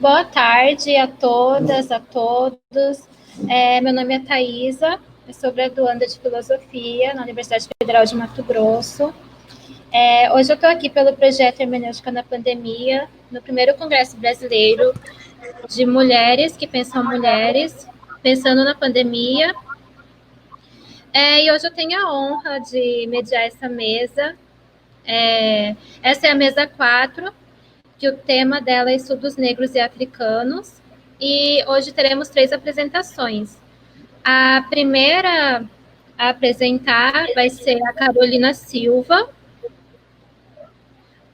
Boa tarde a todas, a todos. Meu nome é Thaisa, eu sou graduanda de Filosofia na Universidade Federal de Mato Grosso. Hoje eu estou aqui pelo projeto Hermenêutica na Pandemia, no primeiro Congresso Brasileiro de Mulheres que Pensam Mulheres, pensando na pandemia. E hoje eu tenho a honra de mediar essa mesa. Essa é a mesa 4, que o tema dela é Estudos Negros e Africanos, e hoje teremos 3 apresentações. A primeira a apresentar vai ser a Carolina Silva.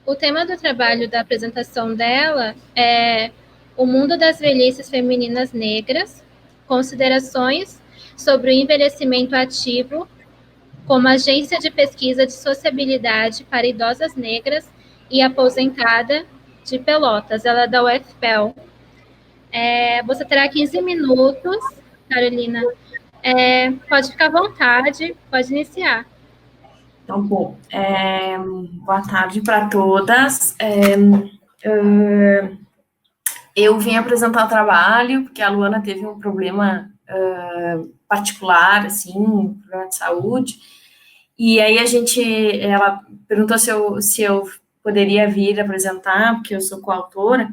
O tema do trabalho da apresentação dela é O Mundo das Velhices Femininas Negras, considerações sobre o envelhecimento ativo como agência de pesquisa de sociabilidade para idosas negras e aposentada de Pelotas. Ela é da UFPEL. Você terá 15 minutos, Carolina. Pode ficar à vontade, pode iniciar. Então, bom, boa tarde para todas. Eu vim apresentar o trabalho, porque a Luana teve um problema particular, assim, um problema de saúde, e aí ela perguntou se eu poderia vir apresentar, porque eu sou coautora,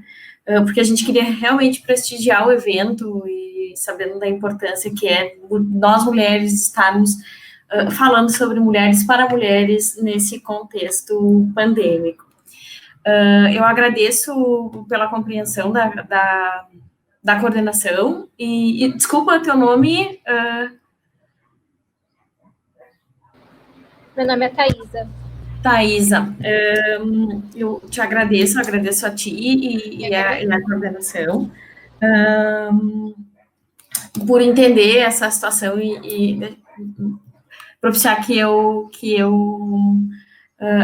porque a gente queria realmente prestigiar o evento e sabendo da importância que é nós mulheres estarmos falando sobre mulheres para mulheres nesse contexto pandêmico. Eu agradeço pela compreensão da coordenação e desculpa o teu nome. Meu nome é Thaisa. Thaisa, eu te agradeço a ti e a coordenação por entender essa situação e propiciar que eu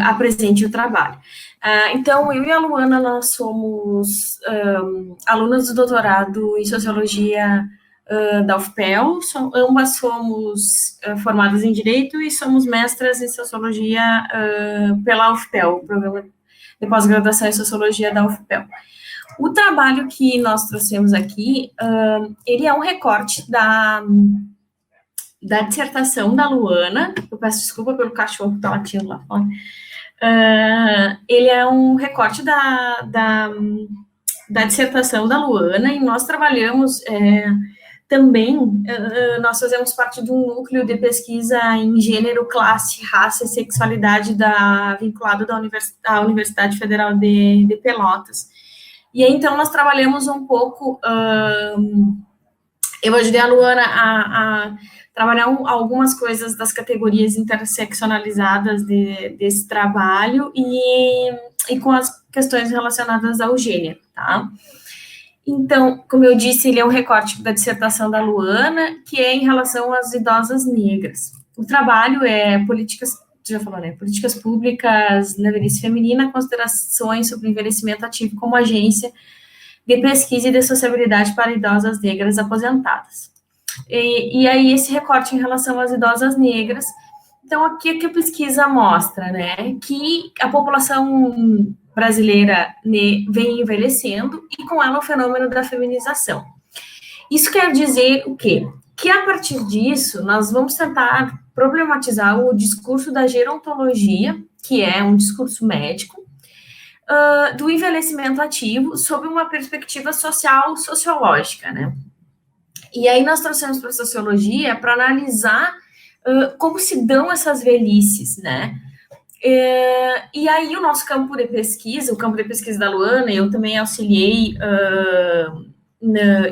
apresente o trabalho. Então, eu e a Luana, nós somos alunas do doutorado em Sociologia da UFPEL, ambas somos formadas em Direito e somos mestras em Sociologia pela UFPEL, o programa de pós-graduação em Sociologia da UFPEL. O trabalho que nós trouxemos aqui, ele é um recorte da dissertação da Luana. Eu peço desculpa pelo cachorro que está latindo lá fora. Ele é um recorte da dissertação da Luana, e nós trabalhamos também, nós fazemos parte de um núcleo de pesquisa em gênero, classe, raça e sexualidade vinculado à Universidade Federal de Pelotas. E aí, então, nós trabalhamos um pouco, eu ajudei a Luana a trabalhar algumas coisas das categorias interseccionalizadas desse trabalho e com as questões relacionadas ao gênero, tá? Então, como eu disse, ele é um recorte da dissertação da Luana, que é em relação às idosas negras. O trabalho é políticas públicas na velhice feminina, considerações sobre o envelhecimento ativo como agência de pesquisa e de sociabilidade para idosas negras aposentadas. E aí, esse recorte em relação às idosas negras, então, aqui é que a pesquisa mostra, né, que a população brasileira vem envelhecendo e com ela o fenômeno da feminização. Isso quer dizer o quê? Que a partir disso, nós vamos tentar problematizar o discurso da gerontologia, que é um discurso médico, do envelhecimento ativo sob uma perspectiva sociológica, né? E aí nós trouxemos para a sociologia para analisar como se dão essas velhices, né? E aí o nosso campo de pesquisa, o campo de pesquisa da Luana, eu também auxiliei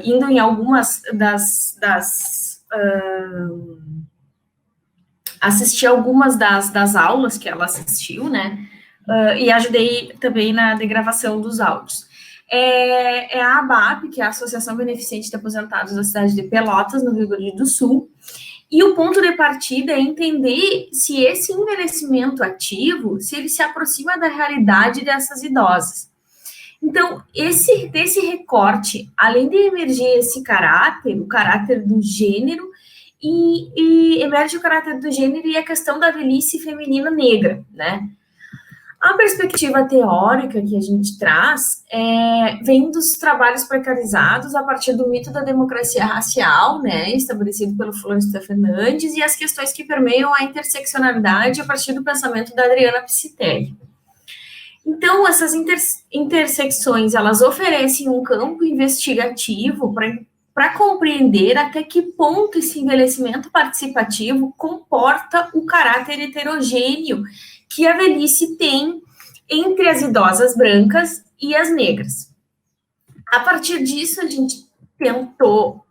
indo em algumas assisti algumas das aulas que ela assistiu, né? E ajudei também na degravação dos áudios. É a ABAP, que é a Associação Beneficente de Aposentados da cidade de Pelotas, no Rio Grande do Sul, e o ponto de partida é entender se esse envelhecimento ativo, se ele se aproxima da realidade dessas idosas. Então, desse recorte, além de emergir esse caráter, o caráter do gênero, e emerge o caráter do gênero e a questão da velhice feminina negra, né? A perspectiva teórica que a gente traz vem dos trabalhos precarizados a partir do mito da democracia racial, né, estabelecido pelo Florestan Fernandes, e as questões que permeiam a interseccionalidade a partir do pensamento da Adriana Piscitelli. Então, essas intersecções, elas oferecem um campo investigativo para compreender até que ponto esse envelhecimento participativo comporta o caráter heterogêneo que a velhice tem entre as idosas brancas e as negras. A partir disso, a gente tentou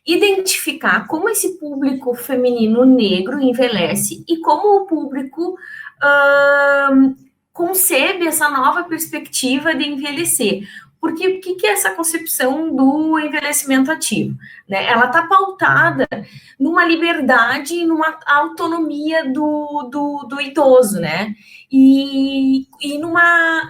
identificar como esse público feminino negro envelhece e como o público concebe essa nova perspectiva de envelhecer. Porque o que é essa concepção do envelhecimento ativo? Né? Ela está pautada numa liberdade e numa autonomia do idoso, né? E numa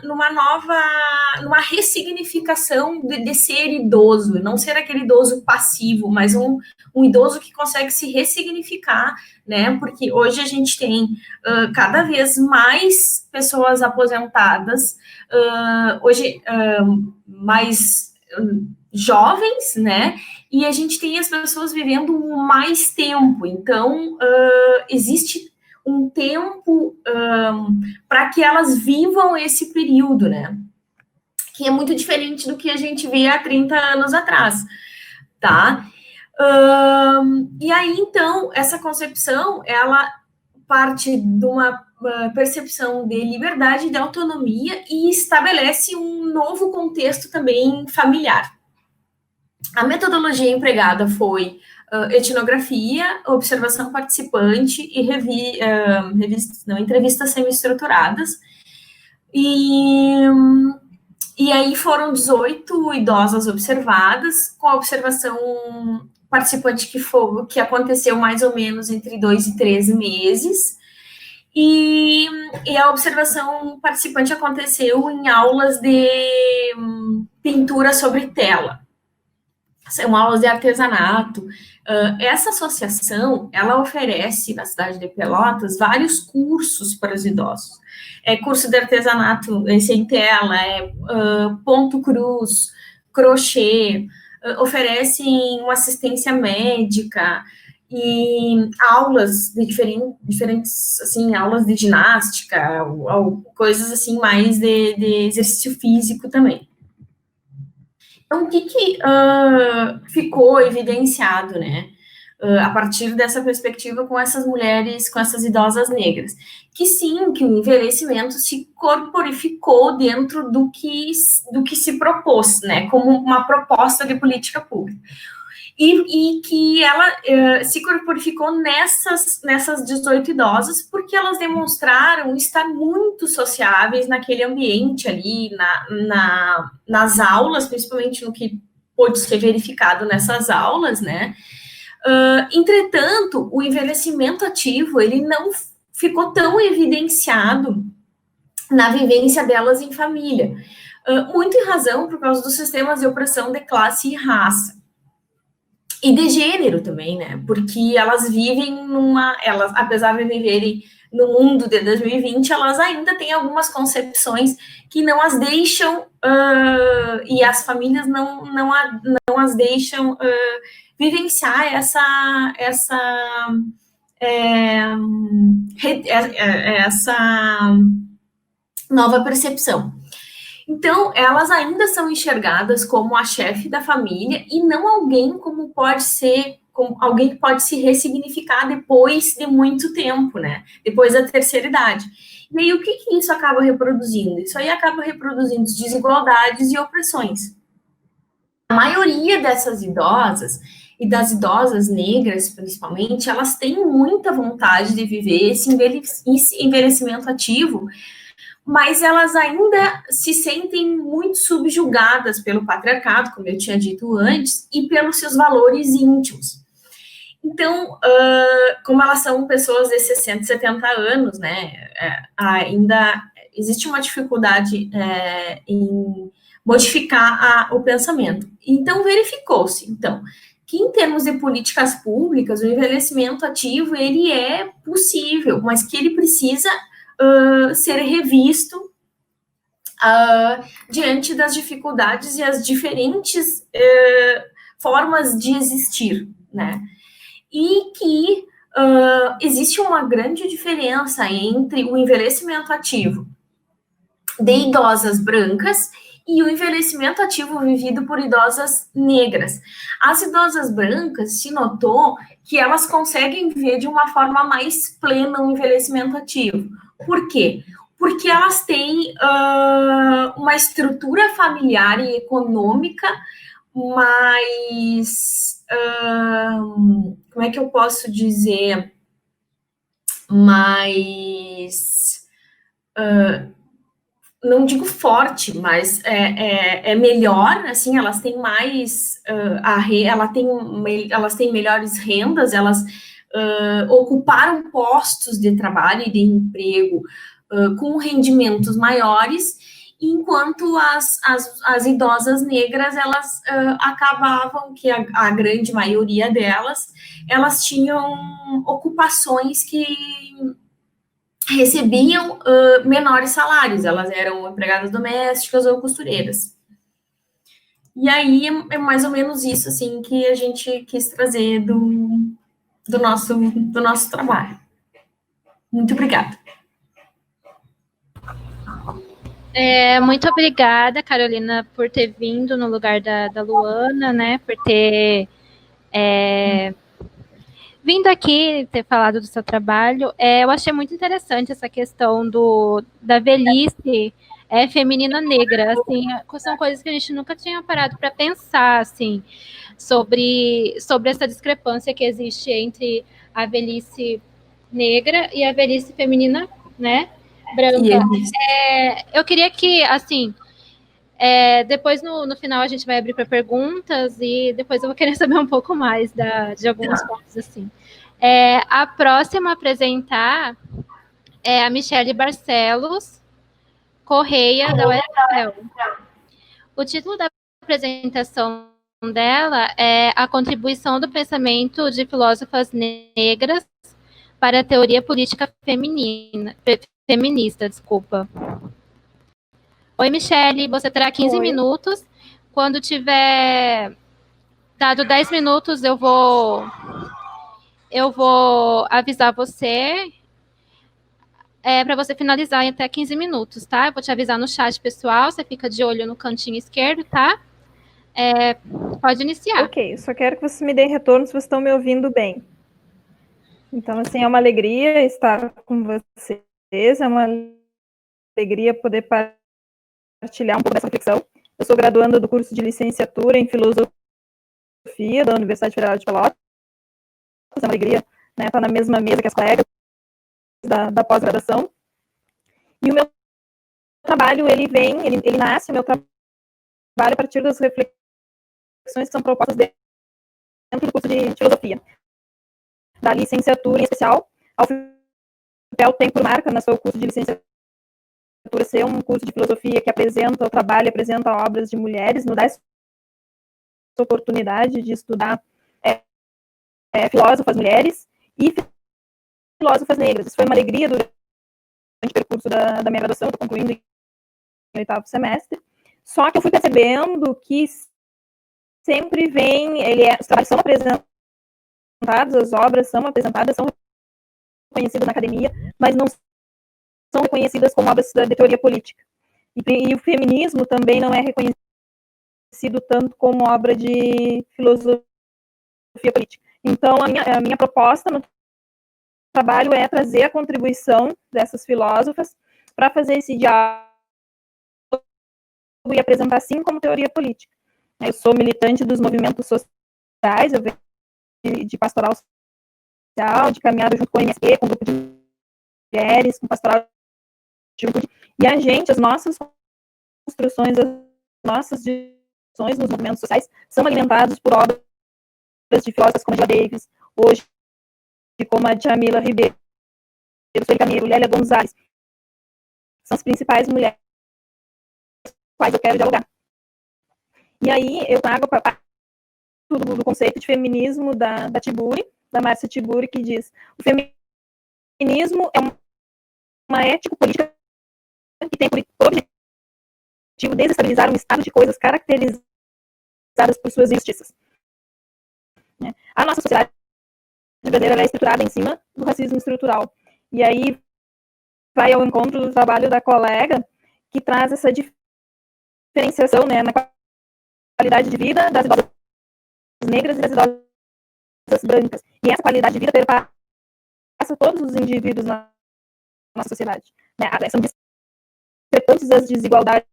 ressignificação de ser idoso, não ser aquele idoso passivo, mas um idoso que consegue se ressignificar, né? Porque hoje a gente tem cada vez mais pessoas aposentadas, hoje mais jovens, né? E a gente tem as pessoas vivendo mais tempo. Então, existe um tempo para que elas vivam esse período, né? Que é muito diferente do que a gente via há 30 anos atrás, tá? E aí, então, essa concepção, ela parte de uma percepção de liberdade, de autonomia e estabelece um novo contexto também familiar. A metodologia empregada foi etnografia, observação participante e entrevistas semi-estruturadas. E aí foram 18 idosas observadas, com a observação participante que aconteceu mais ou menos entre 2 e 13 meses. E a observação participante aconteceu em aulas de pintura sobre tela. São aulas de artesanato. Essa associação, ela oferece, na cidade de Pelotas, vários cursos para os idosos. Curso de artesanato sem tela, ponto cruz, crochê, oferecem uma assistência médica e aulas de diferentes, assim, aulas de ginástica, ou coisas assim mais de exercício físico também. Então, o que ficou evidenciado, né, a partir dessa perspectiva com essas mulheres, com essas idosas negras? Que sim, que o envelhecimento se corporificou dentro do que se propôs, né, como uma proposta de política pública. E que ela se corporificou nessas 18 idosas, porque elas demonstraram estar muito sociáveis naquele ambiente ali, nas aulas, principalmente no que pôde ser verificado nessas aulas, né? Entretanto, o envelhecimento ativo, ele não ficou tão evidenciado na vivência delas em família, muito em razão por causa dos sistemas de opressão de classe e raça. E de gênero também, né? Porque elas vivem elas, apesar de viverem no mundo de 2020, elas ainda têm algumas concepções que não as deixam, e as famílias não as deixam vivenciar essa nova percepção. Então, elas ainda são enxergadas como a chefe da família e não alguém como alguém que pode se ressignificar depois de muito tempo, né? Depois da terceira idade. E aí, o que isso acaba reproduzindo? Isso aí acaba reproduzindo desigualdades e opressões. A maioria dessas idosas, e das idosas negras, principalmente, elas têm muita vontade de viver esse envelhecimento ativo, mas elas ainda se sentem muito subjugadas pelo patriarcado, como eu tinha dito antes, e pelos seus valores íntimos. Então, como elas são pessoas de 60, 70 anos, né, ainda existe uma dificuldade em modificar o pensamento. Então, verificou-se, que em termos de políticas públicas, o envelhecimento ativo, ele é possível, mas que ele precisa ser revisto diante das dificuldades e as diferentes formas de existir, né? E que existe uma grande diferença entre o envelhecimento ativo de idosas brancas e o envelhecimento ativo vivido por idosas negras. As idosas brancas, se notou que elas conseguem viver de uma forma mais plena o envelhecimento ativo. Por quê? Porque elas têm uma estrutura familiar e econômica mais... como é que eu posso dizer? Mais... não digo forte, mas é melhor, assim, elas têm mais, elas têm melhores rendas, elas ocuparam postos de trabalho e de emprego com rendimentos maiores, enquanto as idosas negras, elas acabavam, que a grande maioria delas, elas tinham ocupações que recebiam menores salários, elas eram empregadas domésticas ou costureiras. E aí é mais ou menos isso, assim, que a gente quis trazer do nosso trabalho. Muito obrigada. Muito obrigada, Carolina, por ter vindo no lugar da Luana, né, por ter vindo aqui, ter falado do seu trabalho. Eu achei muito interessante essa questão da velhice feminina negra, assim, são coisas que a gente nunca tinha parado para pensar, assim, sobre essa discrepância que existe entre a velhice negra e a velhice feminina, né, branca. Eu queria que, assim, depois no final a gente vai abrir para perguntas e depois eu vou querer saber um pouco mais de alguns pontos, assim. A próxima a apresentar é a Michele Barcelos Correia, da UFL. O título da apresentação dela é A Contribuição do Pensamento de Filósofas Negras para a Teoria Política Feminista. Oi, Michele, você terá 15 minutos. Quando tiver dado 10 minutos, eu vou avisar você para você finalizar em até 15 minutos, tá? Eu vou te avisar no chat, pessoal. Você fica de olho no cantinho esquerdo, tá? Pode iniciar. Ok, só quero que vocês me deem retorno se vocês estão me ouvindo bem. Então, assim, é uma alegria estar com vocês, é uma alegria poder partilhar um pouco dessa reflexão. Eu sou graduanda do curso de licenciatura em Filosofia da Universidade Federal de Pelotas. É uma alegria, né, estar na mesma mesa que as colegas da pós-graduação. E o meu trabalho, ele nasce, o meu trabalho a partir das reflexões que são propostas dentro do curso de filosofia. Da licenciatura em especial, a UFPEL tem por marca no seu curso de licenciatura ser um curso de filosofia que apresenta o trabalho, apresenta obras de mulheres, nos dá essa oportunidade de estudar filósofas mulheres e filósofas negras. Isso foi uma alegria durante o percurso da minha graduação, estou concluindo em 8º semestre. Só que eu fui percebendo que sempre vem, os trabalhos são apresentados, as obras são apresentadas, são reconhecidas na academia, mas não são reconhecidas como obras de teoria política. E o feminismo também não é reconhecido tanto como obra de filosofia política. Então, a minha proposta no trabalho é trazer a contribuição dessas filósofas para fazer esse diálogo e apresentar assim como teoria política. Eu sou militante dos movimentos sociais, eu venho de pastoral social, de caminhada junto com o MST, com o grupo de mulheres, com pastoral de juventude. E a gente, as nossas construções, as nossas discussões nos movimentos sociais são alimentados por obras de filósofas como a Angela Davis, hoje como a Djamila Ribeiro, Sueli Camilo, Lélia Gonzalez. São as principais mulheres com as quais eu quero dialogar. E aí eu trago do conceito de feminismo da Tiburi, da Márcia Tiburi, que diz: o feminismo é uma ético-política que tem por objetivo desestabilizar um estado de coisas caracterizadas por suas injustiças. A nossa sociedade brasileira é estruturada em cima do racismo estrutural. E aí vai ao encontro do trabalho da colega, que traz essa diferenciação, né, na qualidade de vida das idosas negras e das idosas brancas. E essa qualidade de vida perpassa todos os indivíduos na nossa sociedade. Né? São discrepantes as desigualdades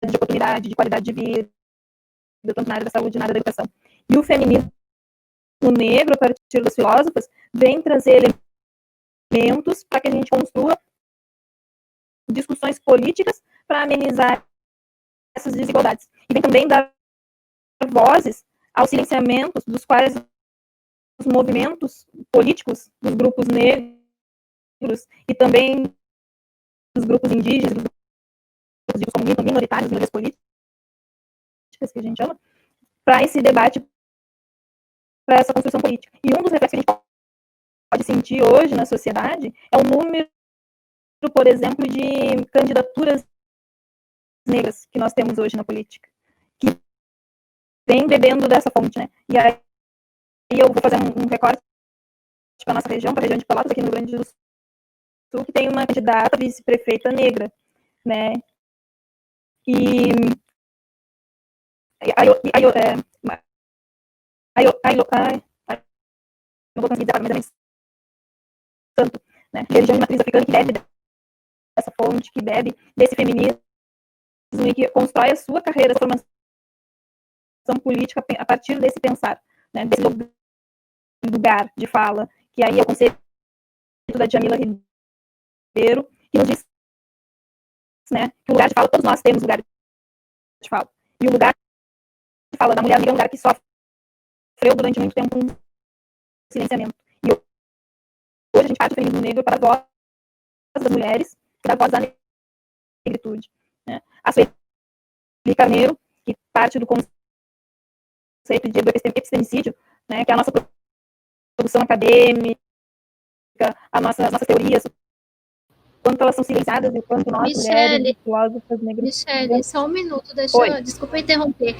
de oportunidade, de qualidade de vida, tanto na área da saúde, na área da educação. E o feminismo negro, a partir dos filósofos, vem trazer elementos para que a gente construa discussões políticas para amenizar essas desigualdades. E vem também dar vozes aos silenciamentos dos quais os movimentos políticos dos grupos negros e também dos grupos indígenas, dos grupos minoritários, minorias políticas, que a gente chama, para esse debate, para essa construção política. E um dos reflexos que a gente pode sentir hoje na sociedade é o número, por exemplo, de candidaturas negras que nós temos hoje na política, que vem bebendo dessa fonte, né? E aí eu vou fazer um recorte para a nossa região, para a região de Pelotas, aqui no Rio Grande do Sul, que tem uma candidata vice-prefeita negra, né? E não vou conseguir dizer, mas é tanto, né? Religião de matriz africana que bebe dessa fonte, que bebe desse feminismo e que constrói a sua carreira, a formação política a partir desse pensar, né? Desse lugar de fala, que aí é o conceito da Djamila Ribeiro, que nos diz, né, que o lugar de fala, todos nós temos lugar de fala. E o lugar de fala da mulher negra é um lugar que sofreu durante muito tempo um silenciamento. E hoje a gente parte do feminismo negro para a voz das mulheres, para a voz da negritude. Né? A Sueli Carneiro, que parte do conceito de epistemicídio, né, que é a nossa produção acadêmica, as nossas teorias, quanto elas são silenciadas e quanto nós, mulheres, filósofas negras... Michele, só um minuto, desculpa interromper.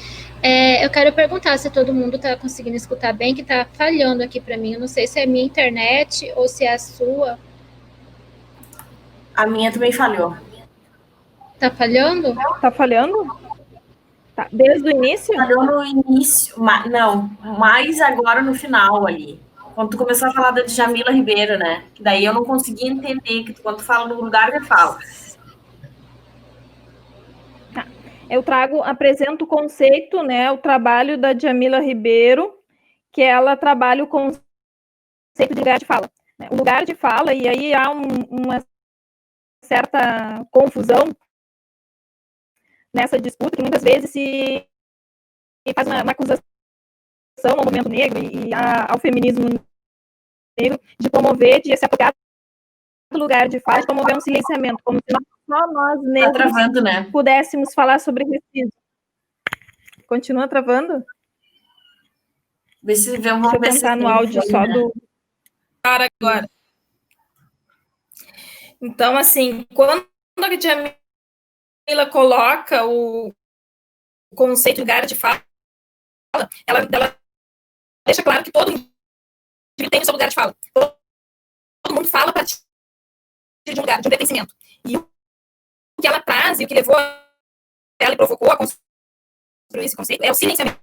Eu quero perguntar se todo mundo está conseguindo escutar bem, que está falhando aqui para mim. Eu não sei se é a minha internet ou se é a sua. A minha também falhou. Tá falhando? Tá falhando? Tá. Desde o início? Falhou no início, não, mais agora no final ali. Quando tu começou a falar da Djamila Ribeiro, né? Que daí eu não consegui entender, que quando tu fala no lugar de fala. Eu apresento o conceito, né? O trabalho da Djamila Ribeiro, que ela trabalha o conceito de lugar de fala. Né? O lugar de fala, e aí há uma certa confusão nessa disputa, que muitas vezes se faz uma acusação ao movimento negro e ao feminismo negro de promover, de se apropriar do lugar de fala, de promover um silenciamento, como se só nós negros travando, né? pudéssemos falar sobre racismo. Continua travando? Vê se Deixa eu tentar no áudio só do... Agora. Então, assim, quando a Djamila coloca o conceito de lugar de fala, ela deixa claro que todo mundo tem o seu lugar de fala. Todo mundo fala a partir de um lugar, de um pertencimento. E o que ela traz, e o que levou ela e provocou a construir esse conceito, é o silenciamento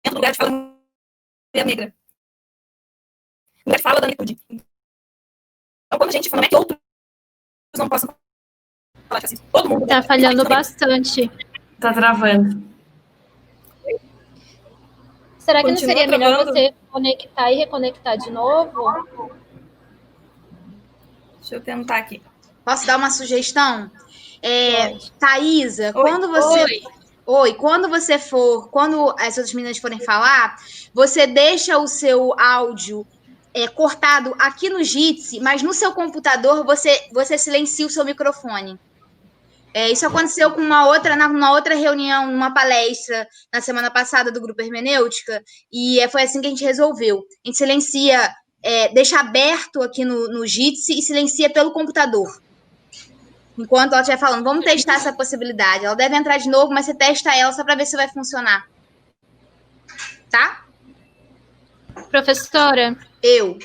do lugar de fala da mulher negra. O lugar de fala da negritude. Então, quando a gente fala, não é que outros não possam falar de racismo. Todo mundo... Tá falhando bastante. Tá travando. Será que não seria melhor você conectar e reconectar de novo? Deixa eu tentar aqui. Posso dar uma sugestão? Thaisa, quando você... Quando as outras meninas forem falar, você deixa o seu áudio cortado aqui no Jitsi, mas no seu computador você silencia o seu microfone. Isso aconteceu com numa outra reunião, numa palestra na semana passada do Grupo Hermenêutica, e foi assim que a gente resolveu. A gente silencia, deixa aberto aqui no Jitsi e silencia pelo computador. Enquanto ela estiver falando, vamos testar essa possibilidade. Ela deve entrar de novo, mas você testa ela só para ver se vai funcionar. Tá? Professora? Eu.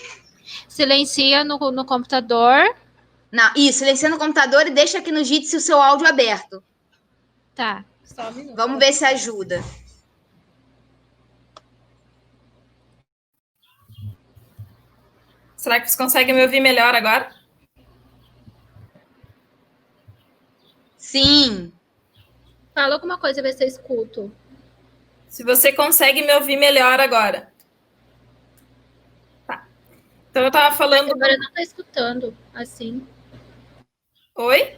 Silencia no computador. Não, isso, silencia no computador e deixa aqui no Jitsi o seu áudio aberto. Tá, só um minuto. Vamos ver se ajuda. Será que vocês conseguem me ouvir melhor agora? Sim. Fala alguma coisa, ver se eu escuto. Se você consegue me ouvir melhor agora. Tá. Então, eu estava falando... Agora não está escutando, assim. Oi?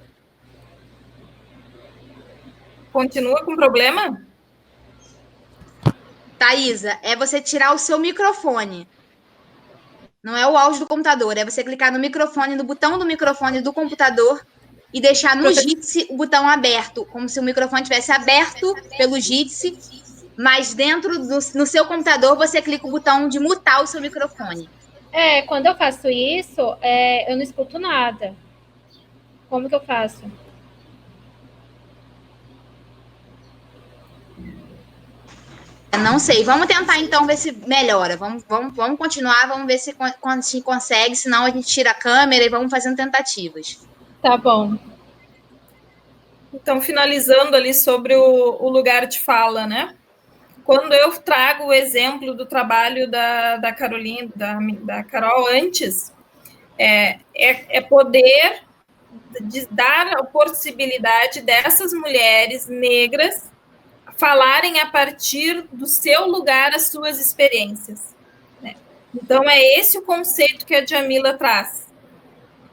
Continua com problema? Thaisa, é você tirar o seu microfone. Não é o áudio do computador, é você clicar no microfone, no botão do microfone do computador e deixar no Jitsi o botão aberto, como se o microfone tivesse aberto pelo Jitsi, mas dentro no seu computador você clica o botão de mutar o seu microfone. Quando eu faço isso, eu não escuto nada. Como que eu faço? Não sei. Vamos tentar, então, ver se melhora. Vamos continuar, vamos ver se consegue. Senão, a gente tira a câmera e vamos fazendo tentativas. Tá bom. Então, finalizando ali sobre o lugar de fala, né? Quando eu trago o exemplo do trabalho da Carolina, da Carol antes, é poder dar a possibilidade dessas mulheres negras falarem a partir do seu lugar as suas experiências, né? Então, é esse o conceito que a Djamila traz,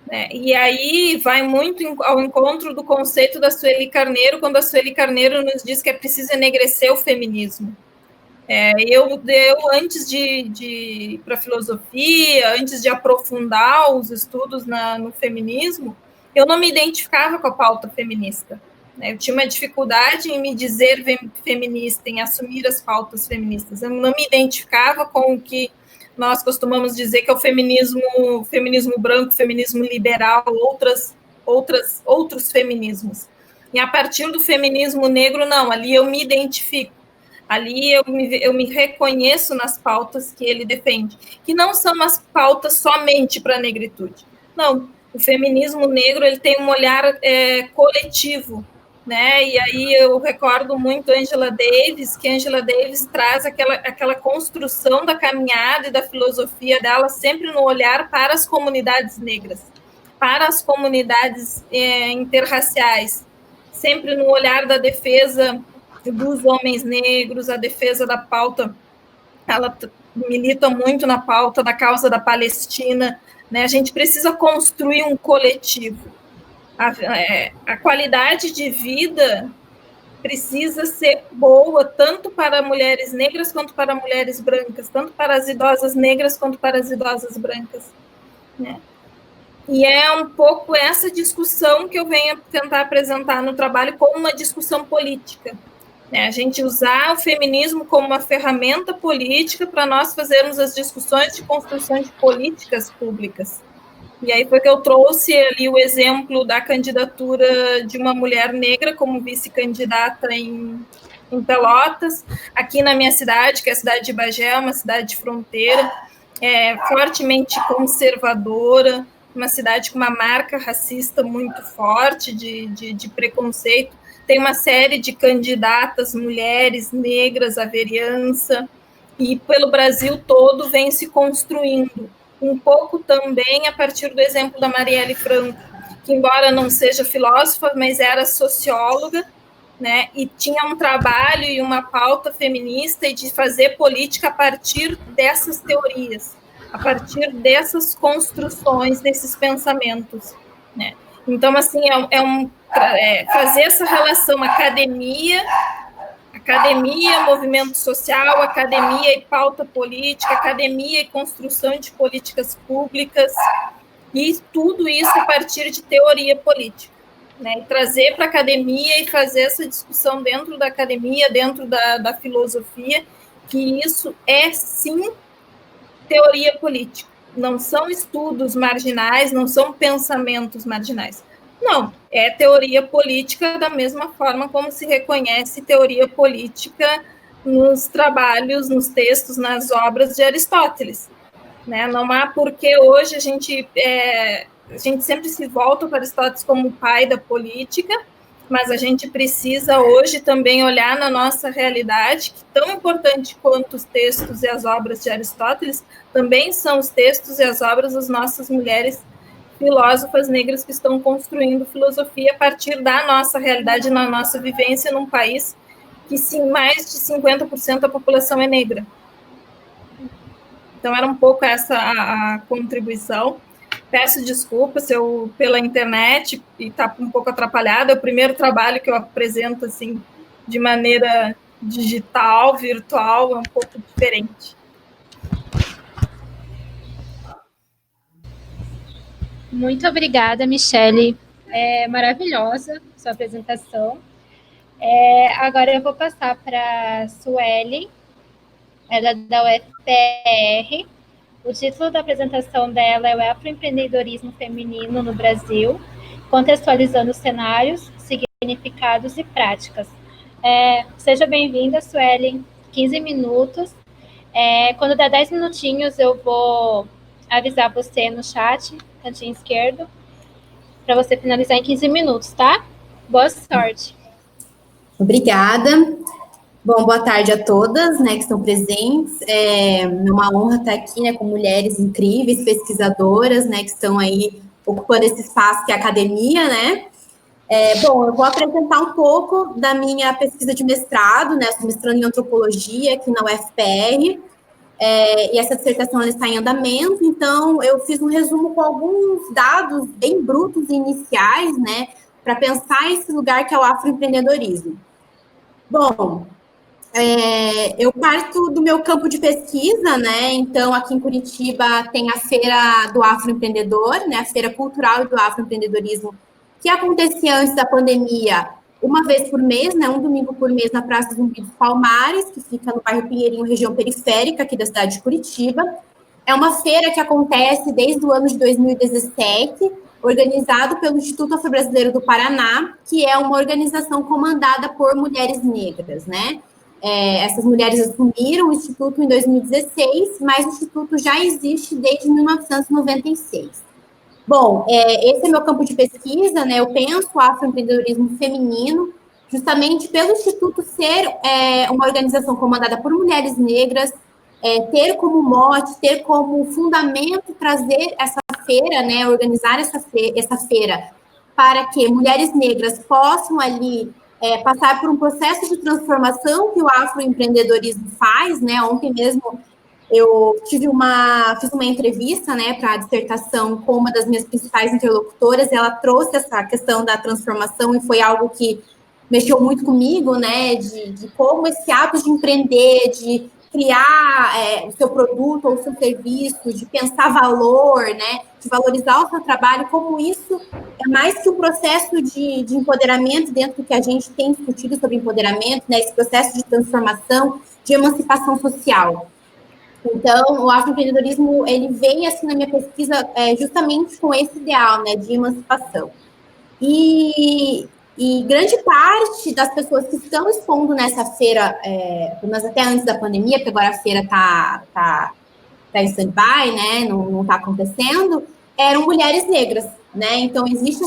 né? E aí vai muito ao encontro do conceito da Sueli Carneiro, quando a Sueli Carneiro nos diz que é preciso enegrecer o feminismo. Eu, antes de ir para a filosofia, antes de aprofundar os estudos no feminismo, eu não me identificava com a pauta feminista. Eu tinha uma dificuldade em me dizer feminista, em assumir as pautas feministas. Eu não me identificava com o que nós costumamos dizer que é o feminismo branco, feminismo liberal, outros feminismos. E a partir do feminismo negro, não, ali eu me identifico. Ali eu me reconheço nas pautas que ele defende, que não são umas pautas somente para a negritude. Não, o feminismo negro ele tem um olhar coletivo, né? E aí eu recordo muito Angela Davis, que Angela Davis traz aquela construção da caminhada e da filosofia dela sempre no olhar para as comunidades negras, para as comunidades interraciais, sempre no olhar da defesa dos homens negros, a defesa da pauta. Ela milita muito na pauta da causa da Palestina, né? A gente precisa construir um coletivo. A qualidade de vida precisa ser boa tanto para mulheres negras quanto para mulheres brancas, tanto para as idosas negras quanto para as idosas brancas, né? E é um pouco essa discussão que eu venho tentar apresentar no trabalho como uma discussão política, né? A gente usar o feminismo como uma ferramenta política para nós fazermos as discussões de construção de políticas públicas. E aí foi que eu trouxe ali o exemplo da candidatura de uma mulher negra como vice-candidata em Pelotas, aqui na minha cidade, que é a cidade de Bagé, uma cidade de fronteira, fortemente conservadora, uma cidade com uma marca racista muito forte de preconceito. Tem uma série de candidatas, mulheres negras à vereança, e pelo Brasil todo vem se construindo. Um pouco também a partir do exemplo da Marielle Franco, que embora não seja filósofa, mas era socióloga, né, e tinha um trabalho e uma pauta feminista e de fazer política a partir dessas teorias, a partir dessas construções, desses pensamentos, né. Então, assim, fazer essa relação academia, movimento social, academia e pauta política, academia e construção de políticas públicas, e tudo isso a partir de teoria política. né, e trazer para a academia e fazer essa discussão dentro da academia, dentro da filosofia, que isso é, sim, teoria política. Não são estudos marginais, não são pensamentos marginais. Não, é teoria política da mesma forma como se reconhece teoria política nos trabalhos, nos textos, nas obras de Aristóteles. Né? Não há porque hoje a gente sempre se volta para Aristóteles como o pai da política, mas a gente precisa hoje também olhar na nossa realidade, que tão importante quanto os textos e as obras de Aristóteles, também são os textos e as obras das nossas mulheres filósofas negras que estão construindo filosofia a partir da nossa realidade, na nossa vivência num país que sim, mais de 50% da população é negra. Então, era um pouco essa a contribuição. Peço desculpas eu pela internet e está um pouco atrapalhada. É o primeiro trabalho que eu apresento assim de maneira digital, virtual, é um pouco diferente. Muito obrigada, Michele. É maravilhosa sua apresentação. Agora eu vou passar para a Sueli, ela é da UFPR. O título da apresentação dela é o Afroempreendedorismo Feminino no Brasil, contextualizando cenários, significados e práticas. Seja bem-vinda, Sueli, 15 minutos. Quando der 10 minutinhos, eu vou avisar você no chat, cantinho esquerdo, para você finalizar em 15 minutos, tá? Boa sorte. Obrigada. Bom, boa tarde a todas, né, que estão presentes. É uma honra estar aqui, né, com mulheres incríveis, pesquisadoras, né, que estão aí ocupando esse espaço que é a academia, né. Bom, eu vou apresentar um pouco da minha pesquisa de mestrado, né, sou mestrando em antropologia aqui na UFPR, e essa dissertação ela está em andamento, então eu fiz um resumo com alguns dados bem brutos e iniciais, né, para pensar esse lugar que é o afroempreendedorismo. Bom, eu parto do meu campo de pesquisa, né? Então, aqui em Curitiba tem a Feira do Afroempreendedor, né? A Feira Cultural do Afroempreendedorismo, que acontecia antes da pandemia, uma vez por mês, né? Um domingo por mês na Praça Zumbi dos Palmares, que fica no bairro Pinheirinho, região periférica aqui da cidade de Curitiba. É uma feira que acontece desde o ano de 2017, organizado pelo Instituto Afro-Brasileiro do Paraná, que é uma organização comandada por mulheres negras, né? Essas mulheres assumiram o Instituto em 2016, mas o Instituto já existe desde 1996. Bom, esse é meu campo de pesquisa, né? Eu penso o afroempreendedorismo feminino, justamente pelo Instituto ser uma organização comandada por mulheres negras, ter como mote, ter como fundamento trazer essa feira, né? Organizar essa feira para que mulheres negras possam ali passar por um processo de transformação que o afroempreendedorismo faz, né? Ontem mesmo eu fiz uma entrevista, né, para a dissertação com uma das minhas principais interlocutoras, e ela trouxe essa questão da transformação e foi algo que mexeu muito comigo, né, de como esse ato de empreender, de criar o seu produto ou o seu serviço, de pensar valor, né, de valorizar o seu trabalho, como isso é mais que um processo de empoderamento dentro do que a gente tem discutido sobre empoderamento, né, esse processo de transformação, de emancipação social. Então, o afroempreendedorismo, ele vem, assim, na minha pesquisa, justamente com esse ideal, né, de emancipação. E grande parte das pessoas que estão expondo nessa feira, mas até antes da pandemia, porque agora a feira tá em stand-by, né, não está acontecendo, eram mulheres negras, né, então existe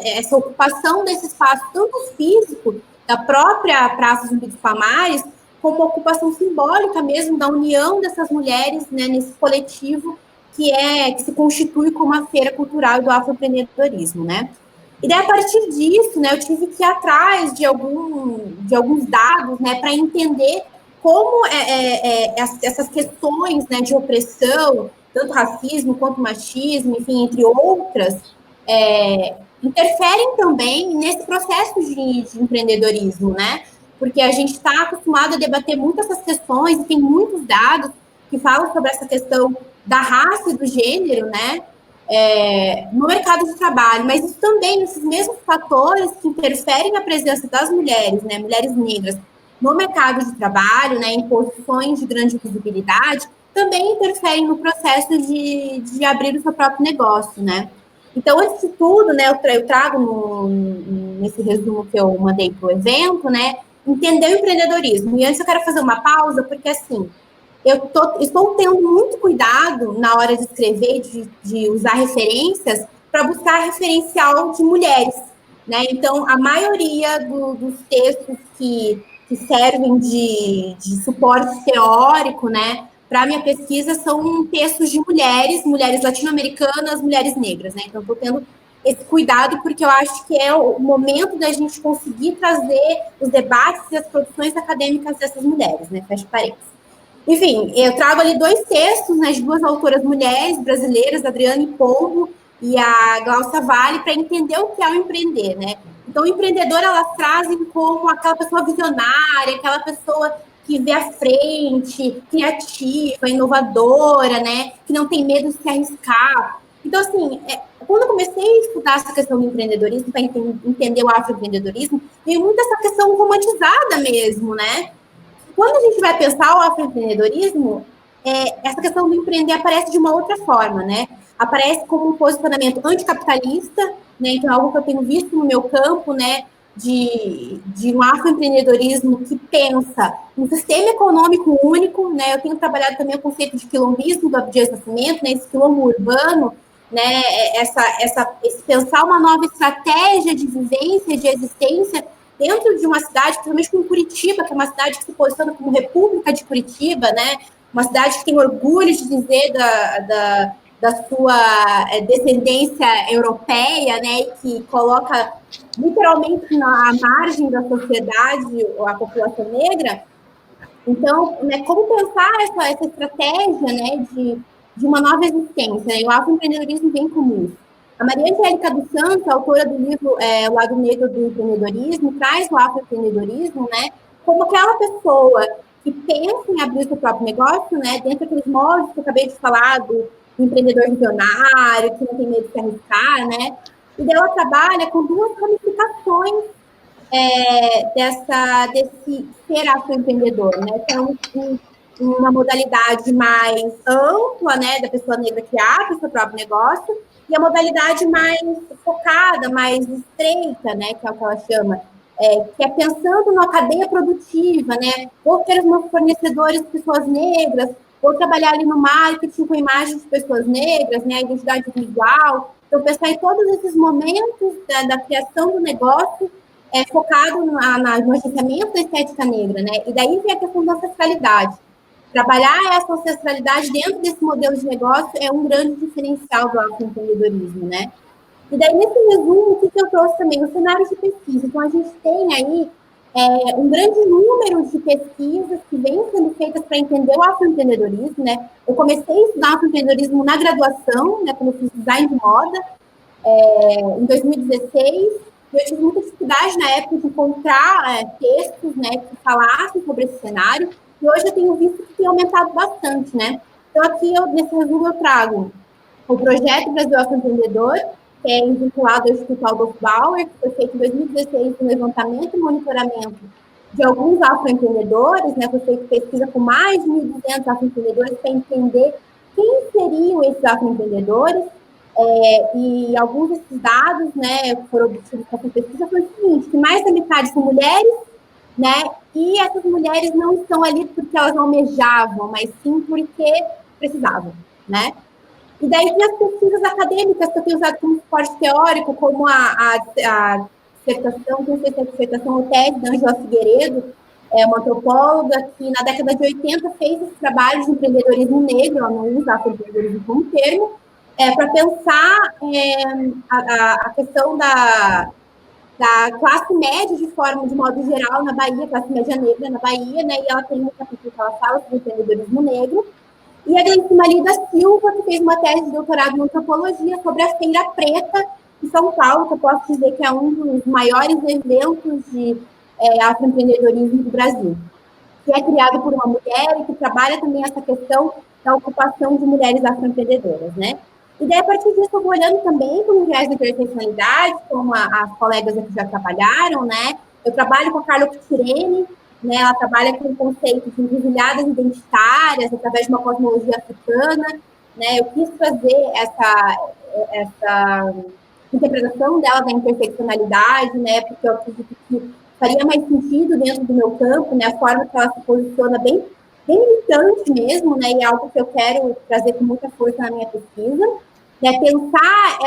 essa ocupação desse espaço, tanto físico, da própria Praça Zumbi dos Palmares, como uma ocupação simbólica mesmo da união dessas mulheres, né, nesse coletivo que se constitui como a Feira Cultural do Afroempreendedorismo, né. E daí, a partir disso, né, eu tive que ir atrás de alguns dados, né, para entender como essas questões, né, de opressão, tanto racismo quanto machismo, enfim, entre outras, interferem também nesse processo de empreendedorismo, né? Porque a gente está acostumado a debater muito essas questões, e tem muitos dados que falam sobre essa questão da raça e do gênero, né? no mercado de trabalho, mas isso também, esses mesmos fatores que interferem na presença das mulheres, né, mulheres negras, no mercado de trabalho, né, em posições de grande visibilidade, também interferem no processo de abrir o seu próprio negócio, né. Então, antes de tudo, né, eu trago nesse resumo que eu mandei para o evento, né, entender o empreendedorismo. E antes eu quero fazer uma pausa, porque assim, estou tendo muito cuidado na hora de escrever, de usar referências, para buscar referencial de mulheres, né? Então, a maioria dos textos que servem de suporte teórico, né, para a minha pesquisa, são textos de mulheres latino-americanas, mulheres negras, né? Então, estou tendo esse cuidado, porque eu acho que é o momento da gente conseguir trazer os debates e as produções acadêmicas dessas mulheres, né? Fecha parênteses. Enfim, eu trago ali 2 textos, né, de 2 autoras mulheres brasileiras, a Adriane Pombo e a Glaucia Vale, para entender o que é o empreender, né? Então, o empreendedor, elas trazem como aquela pessoa visionária, aquela pessoa que vê à frente, criativa, inovadora, né? Que não tem medo de se arriscar. Então, assim, quando eu comecei a estudar essa questão do empreendedorismo, para entender o afroempreendedorismo, veio muito essa questão romantizada mesmo, né? Quando a gente vai pensar o afroempreendedorismo, essa questão do empreender aparece de uma outra forma, né? Aparece como um posicionamento anticapitalista, né? Então, é algo que eu tenho visto no meu campo, né? De um afroempreendedorismo que pensa um sistema econômico único, né? Eu tenho trabalhado também o conceito de quilombismo do Abdias Nascimento, né? Esse quilombo urbano, né? Esse pensar uma nova estratégia de vivência, de existência dentro de uma cidade, principalmente como Curitiba, que é uma cidade que se posiciona como República de Curitiba, né? Uma cidade que tem orgulho de dizer da sua descendência europeia, né? E que coloca literalmente na margem da sociedade a população negra. Então, né, como pensar essa estratégia, né, de uma nova existência, né? E o afroempreendedorismo vem como isso. A Maria Angélica dos Santos, autora do livro O Lado Negro do Empreendedorismo, traz o afroempreendedorismo, né, como aquela pessoa que pensa em abrir o seu próprio negócio, né, dentro daqueles moldes que eu acabei de falar do empreendedor visionário, que não tem medo de se arriscar, né, e daí ela trabalha com 2 ramificações desse ser afroempreendedor, né, que é uma modalidade mais ampla, né, da pessoa negra que abre o seu próprio negócio, e a modalidade mais focada, mais estreita, né, que é o que ela chama, que é pensando numa cadeia produtiva, né, vou ter os meus fornecedores de pessoas negras, vou trabalhar ali no marketing com imagens de pessoas negras, né, a identidade visual, então pensar em todos esses momentos da criação do negócio, focado no agenciamento da estética negra, né, e daí vem a questão da ancestralidade. Trabalhar essa ancestralidade dentro desse modelo de negócio é um grande diferencial do afroempreendedorismo, né? E daí, nesse resumo, o que eu trouxe também? Os cenários de pesquisa. Então, a gente tem aí um grande número de pesquisas que vêm sendo feitas para entender o afroempreendedorismo, né? Eu comecei a estudar afroempreendedorismo na graduação, né, quando eu fiz design de moda, em 2016, e eu tive muita dificuldade na época de encontrar textos, né, que falassem sobre esse cenário. E hoje eu tenho visto que tem aumentado bastante, né? Então, aqui, nesse resumo, eu trago o projeto Brasil Afroempreendedor, que é vinculado ao Instituto Adolf Bauer, que foi feito em 2016 um levantamento e monitoramento de alguns afroempreendedores, né? Foi feita pesquisa com mais de 1.200 afroempreendedores para entender quem seriam esses afroempreendedores. E alguns desses dados, né, que foram obtidos com essa pesquisa, foi o seguinte, que mais da metade são mulheres, né? E essas mulheres não estão ali porque elas almejavam, mas sim porque precisavam, né? E daí tem as pesquisas acadêmicas que eu tenho usado como suporte teórico, como a dissertação, não sei se é a dissertação ou tese, da Angela Figueiredo, uma antropóloga que na década de 80 fez esse trabalho de empreendedorismo negro, ela não usa empreendedorismo como termo, para pensar a questão da classe média de modo geral na Bahia, classe média negra na Bahia, né? E ela tem um capítulo que ela fala sobre empreendedorismo negro. E a Gleice Maria da Silva, que fez uma tese de doutorado em antropologia sobre a Feira Preta em São Paulo, que eu posso dizer que é um dos maiores eventos de afroempreendedorismo do Brasil, que é criado por uma mulher e que trabalha também essa questão da ocupação de mulheres afroempreendedoras, né? E daí, a partir disso, eu vou olhando também como viés de interseccionalidade, como as colegas aqui já trabalharam, né? Eu trabalho com a Carla Pitirene, né? Ela trabalha com o conceito de encruzilhadas identitárias, através de uma cosmologia africana, né? Eu quis fazer essa interpretação dela da interseccionalidade, né? Porque eu acredito que faria mais sentido dentro do meu campo, né? A forma que ela se posiciona bem militante mesmo, né? E é algo que eu quero trazer com muita força na minha pesquisa, né? Pensar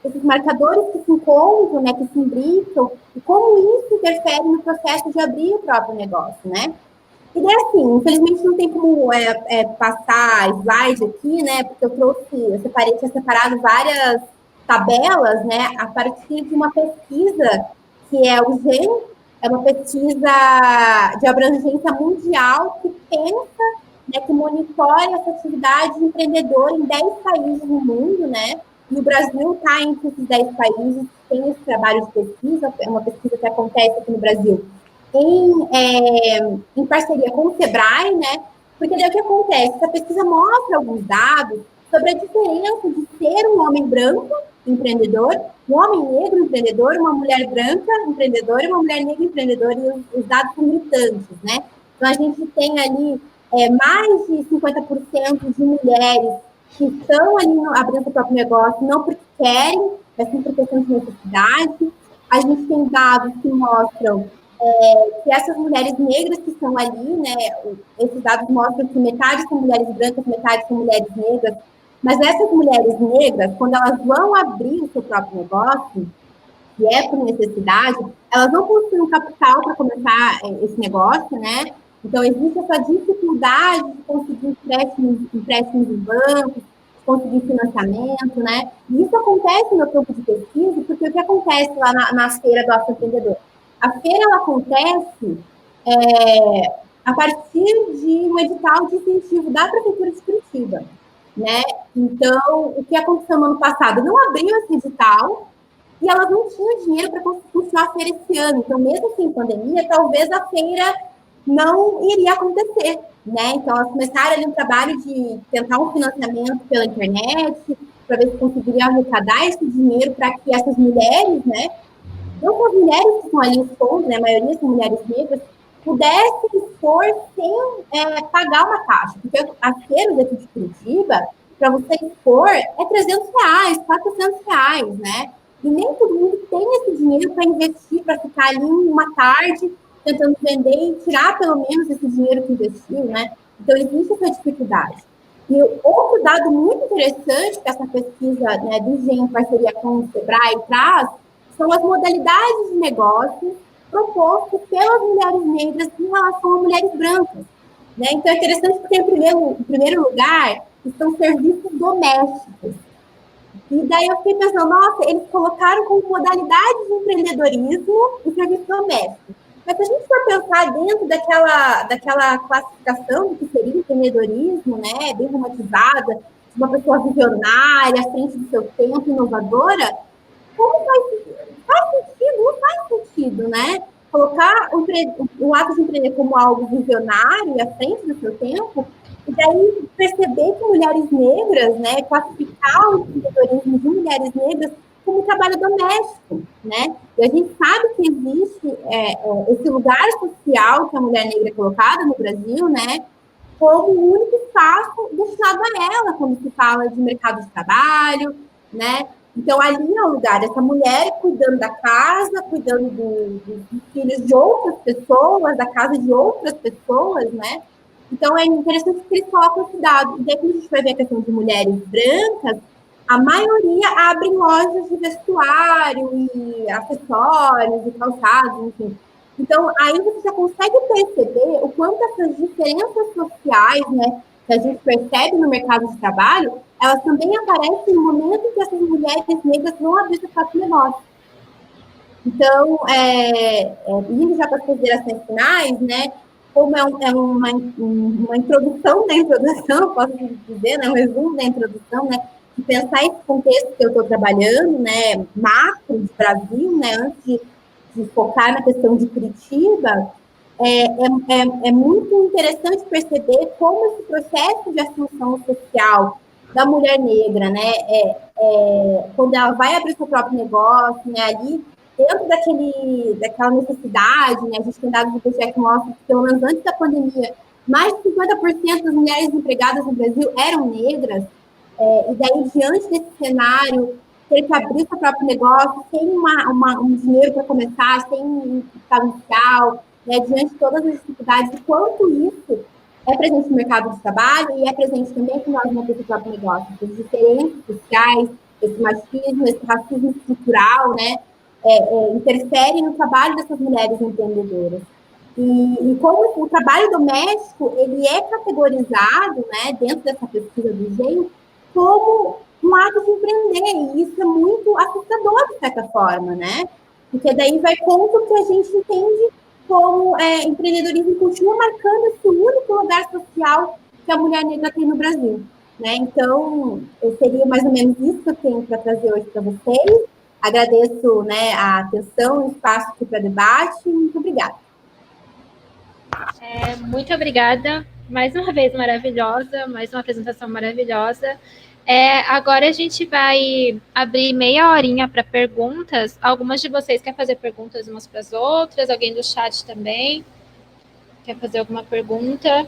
esses marcadores que se encontram, né? Que se imbricam, e como isso interfere no processo de abrir o próprio negócio, né? E daí, assim, infelizmente não tem como passar slide aqui, né? Porque tinha separado várias tabelas, né? A partir de uma pesquisa que é o GEM, é uma pesquisa de abrangência mundial que pensa, né, que monitora essa atividade empreendedora em 10 países no mundo, né? E o Brasil está entre esses 10 países que tem esse trabalho de pesquisa, é uma pesquisa que acontece aqui no Brasil em parceria com o Sebrae, né? Porque daí o que acontece? Essa pesquisa mostra alguns dados sobre a diferença de ser um homem branco empreendedor, um homem negro empreendedor, uma mulher branca empreendedora e uma mulher negra empreendedora, e os dados são gritantes, né? Então, a gente tem ali mais de 50% de mulheres que estão ali abrindo seu próprio negócio, não porque querem, mas sim por questão de necessidade. A gente tem dados que mostram que essas mulheres negras que estão ali, né, esses dados mostram que metade são mulheres brancas, metade são mulheres negras, mas essas mulheres negras, quando elas vão abrir o seu próprio negócio, que é por necessidade, elas não possuem um capital para começar esse negócio, né? Então, existe essa dificuldade de conseguir empréstimos de bancos, conseguir financiamento, né? E isso acontece no campo de pesquisa, porque o que acontece lá na feira do afroempreendedor? A feira, ela acontece a partir de um edital de incentivo da Prefeitura de Curitiba, né? Então, o que aconteceu no ano passado? Não abriu esse edital e elas não tinham dinheiro para continuar a feira esse ano. Então, mesmo sem pandemia, talvez a feira não iria acontecer, né? Então, elas começaram ali um trabalho de tentar um financiamento pela internet, para ver se conseguiriam arrecadar esse dinheiro para que essas mulheres, né? Não que as mulheres que estão ali expondo, né, a maioria são mulheres negras, pudessem expor sem pagar uma taxa. Porque as feiras aqui de Curitiba, para você expor, é R$300, R$400, né? E nem todo mundo tem esse dinheiro para investir, para ficar ali uma tarde tentando vender e tirar pelo menos esse dinheiro que investiu, né? Então, existe essa dificuldade. E outro dado muito interessante que essa pesquisa, né, do GEM em parceria com o Sebrae traz são as modalidades de negócio propostas pelas mulheres negras em relação a mulheres brancas, né? Então, é interessante porque, em primeiro lugar, estão serviços domésticos. E daí eu fiquei pensando, nossa, eles colocaram como modalidade de empreendedorismo e serviço doméstico. Mas se a gente for pensar dentro daquela classificação do que seria empreendedorismo, né, bem romantizada, de uma pessoa visionária, à frente do seu tempo, inovadora, como faz sentido? Não faz sentido, né? Colocar o ato de empreender como algo visionário e à frente do seu tempo, e daí perceber que mulheres negras, né, classificar o empreendedorismo de mulheres negras como trabalho doméstico, né? E a gente sabe que existe esse lugar social que a mulher negra é colocada no Brasil, né, como o único espaço destinado a ela, quando se fala de mercado de trabalho, né? Então, ali é o lugar dessa mulher cuidando da casa, cuidando dos filhos de outras pessoas, da casa de outras pessoas, né? Então, é interessante que eles colocam esse dado. E daí, quando a gente vai ver a questão de mulheres brancas, a maioria abrem lojas de vestuário e acessórios e calçados, enfim. Então, aí você já consegue perceber o quanto essas diferenças sociais, né, que a gente percebe no mercado de trabalho, elas também aparecem no momento em que essas mulheres negras vão abrir seu próprio negócio. Então, indo já para as considerações finais, né, como é uma introdução da introdução, posso dizer, né, um resumo da introdução, né, de pensar esse contexto que eu estou trabalhando, né, macro de Brasil, né, antes de focar na questão de Curitiba, é muito interessante perceber como esse processo de ascensão social da mulher negra, né? Quando ela vai abrir seu próprio negócio, né? Ali, dentro daquela necessidade, né? A gente tem dados do IBGE que mostram que, pelo menos antes da pandemia, mais de 50% das mulheres empregadas no Brasil eram negras. E daí, diante desse cenário, ter que abrir seu próprio negócio sem um dinheiro para começar, sem um capital inicial, né? Diante de todas as dificuldades, o quanto isso é presente no mercado de trabalho e é presente também que nós não temos o próprio negócio. As diferenças sociais, esse machismo, esse racismo estrutural, né, interferem no trabalho dessas mulheres empreendedoras. E como o trabalho doméstico, ele é categorizado, né, dentro dessa pesquisa do GEM, como um ato de empreender, e isso é muito assustador, de certa forma, né, porque daí vai contra o que a gente entende como empreendedorismo continua marcando esse único lugar social que a mulher negra tem no Brasil, né? Então, seria mais ou menos isso que eu tenho para trazer hoje para vocês. Agradeço, né, a atenção, o espaço aqui para debate. Muito obrigada. Muito obrigada. Mais uma vez maravilhosa, mais uma apresentação maravilhosa. Agora a gente vai abrir meia horinha para perguntas. Algumas de vocês querem fazer perguntas umas para as outras? Alguém do chat também quer fazer alguma pergunta?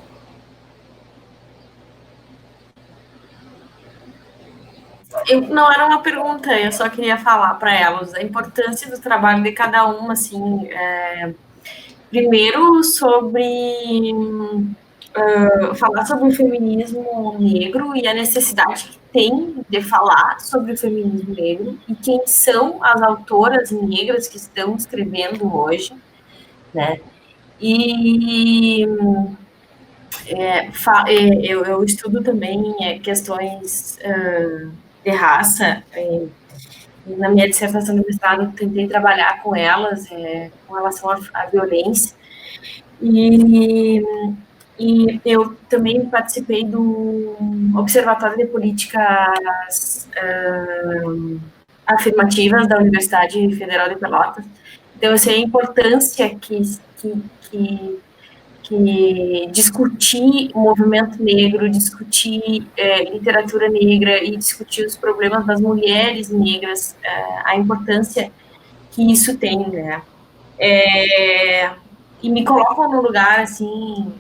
Não era uma pergunta, eu só queria falar para elas a importância do trabalho de cada uma, assim, primeiro sobre falar sobre o feminismo negro e a necessidade que tem de falar sobre o feminismo negro e quem são as autoras negras que estão escrevendo hoje, né? E eu estudo também questões de raça. Na minha dissertação de mestrado, tentei trabalhar com elas com relação à violência. E eu também participei do Observatório de Políticas Afirmativas da Universidade Federal de Pelotas. Então, eu sei a importância que discutir o movimento negro, discutir literatura negra e discutir os problemas das mulheres negras, a importância que isso tem, né? E me colocam no lugar, assim,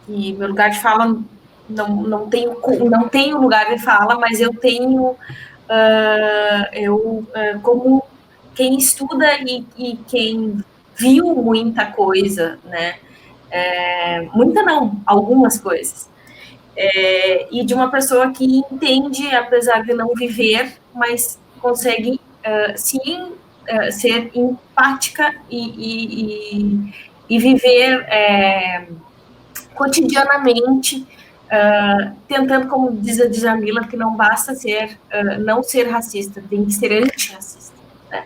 que meu lugar de fala não tenho lugar de fala, mas eu tenho, como quem estuda e quem viu muita coisa, né? Muita não, algumas coisas. E de uma pessoa que entende, apesar de não viver, mas consegue, sim, ser empática e viver cotidianamente, tentando, como diz a Djamila, que não basta não ser racista, tem que ser antirracista, né?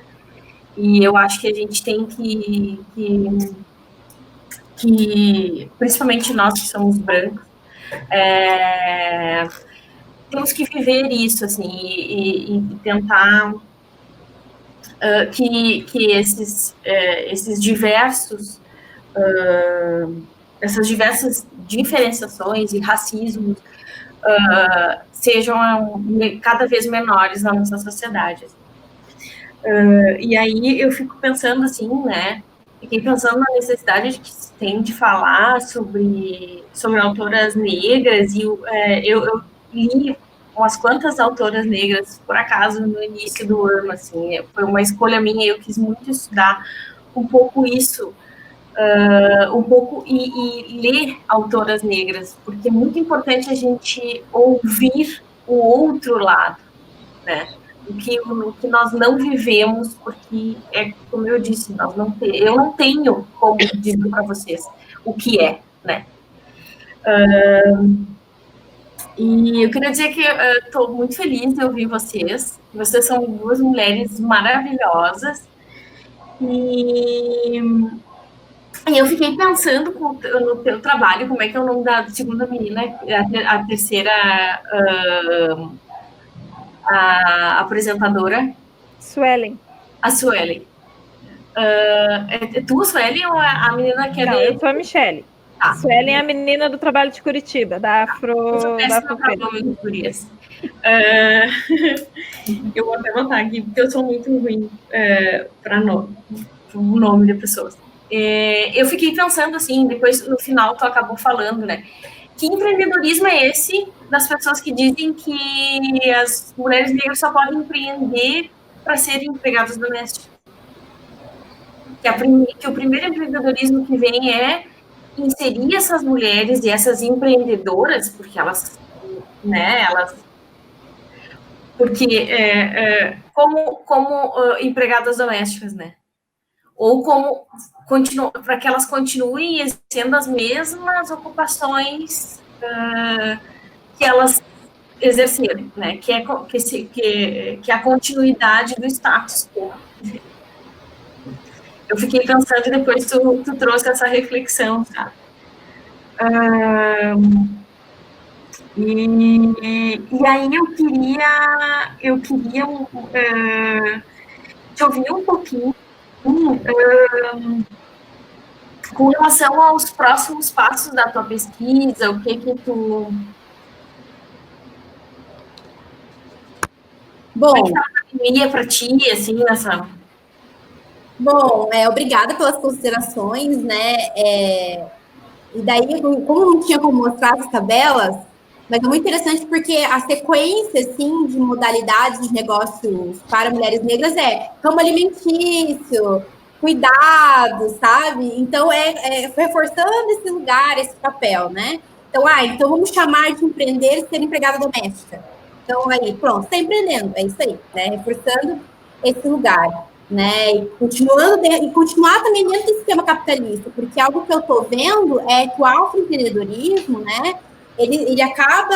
E eu acho que a gente tem que principalmente nós que somos brancos, temos que viver isso, assim, e tentar que esses diversos, essas diversas diferenciações e racismos sejam cada vez menores na nossa sociedade. E aí eu fico pensando assim, né? Fiquei pensando na necessidade que se tem de falar sobre autoras negras, e eu li umas quantas autoras negras, por acaso, no início do ano, assim, foi uma escolha minha, eu quis muito estudar um pouco isso, um pouco, e ler autoras negras, porque é muito importante a gente ouvir o outro lado, né? O que nós não vivemos, porque como eu disse, eu não tenho como dizer para vocês o que é, né? E eu queria dizer que estou muito feliz de ouvir vocês. Vocês são duas mulheres maravilhosas. E eu fiquei pensando no teu trabalho, como é que é o nome da segunda menina, a terceira a apresentadora? Suelen. A Suelen. É tu, Suelen, ou a menina que é Não, eu sou a Michele. Suelen é a menina do trabalho de Curitiba, da Afro. Eu vou até botar aqui, porque eu sou muito ruim para o nome de pessoas. Eu fiquei pensando assim, depois no final tu acabou falando, né? Que empreendedorismo é esse das pessoas que dizem que as mulheres negras só podem empreender para serem empregadas domésticas? Que o primeiro empreendedorismo que vem é inserir essas mulheres e essas empreendedoras, porque elas, né, como empregadas domésticas, né? Ou como para que elas continuem sendo as mesmas ocupações que elas exerceram, né? Que é a continuidade do status quo. Eu fiquei pensando e depois tu trouxe essa reflexão, sabe? E aí eu queria te ouvir um pouquinho com relação aos próximos passos da tua pesquisa, o que tu... Bom, como é que tá a pandemia para ti, assim, nessa... Bom, obrigada pelas considerações, né? E daí, como não tinha como mostrar as tabelas, mas é muito interessante porque a sequência, assim, de modalidades de negócios para mulheres negras é ramo alimentício, cuidado, sabe? Então, foi reforçando esse lugar, esse papel, né? Então vamos chamar de empreender ser empregada doméstica. Então, aí, pronto, está empreendendo, é isso aí, né? Reforçando esse lugar, né? E continuar também dentro do sistema capitalista, porque algo que eu estou vendo é que o afroempreendedorismo, né? Ele acaba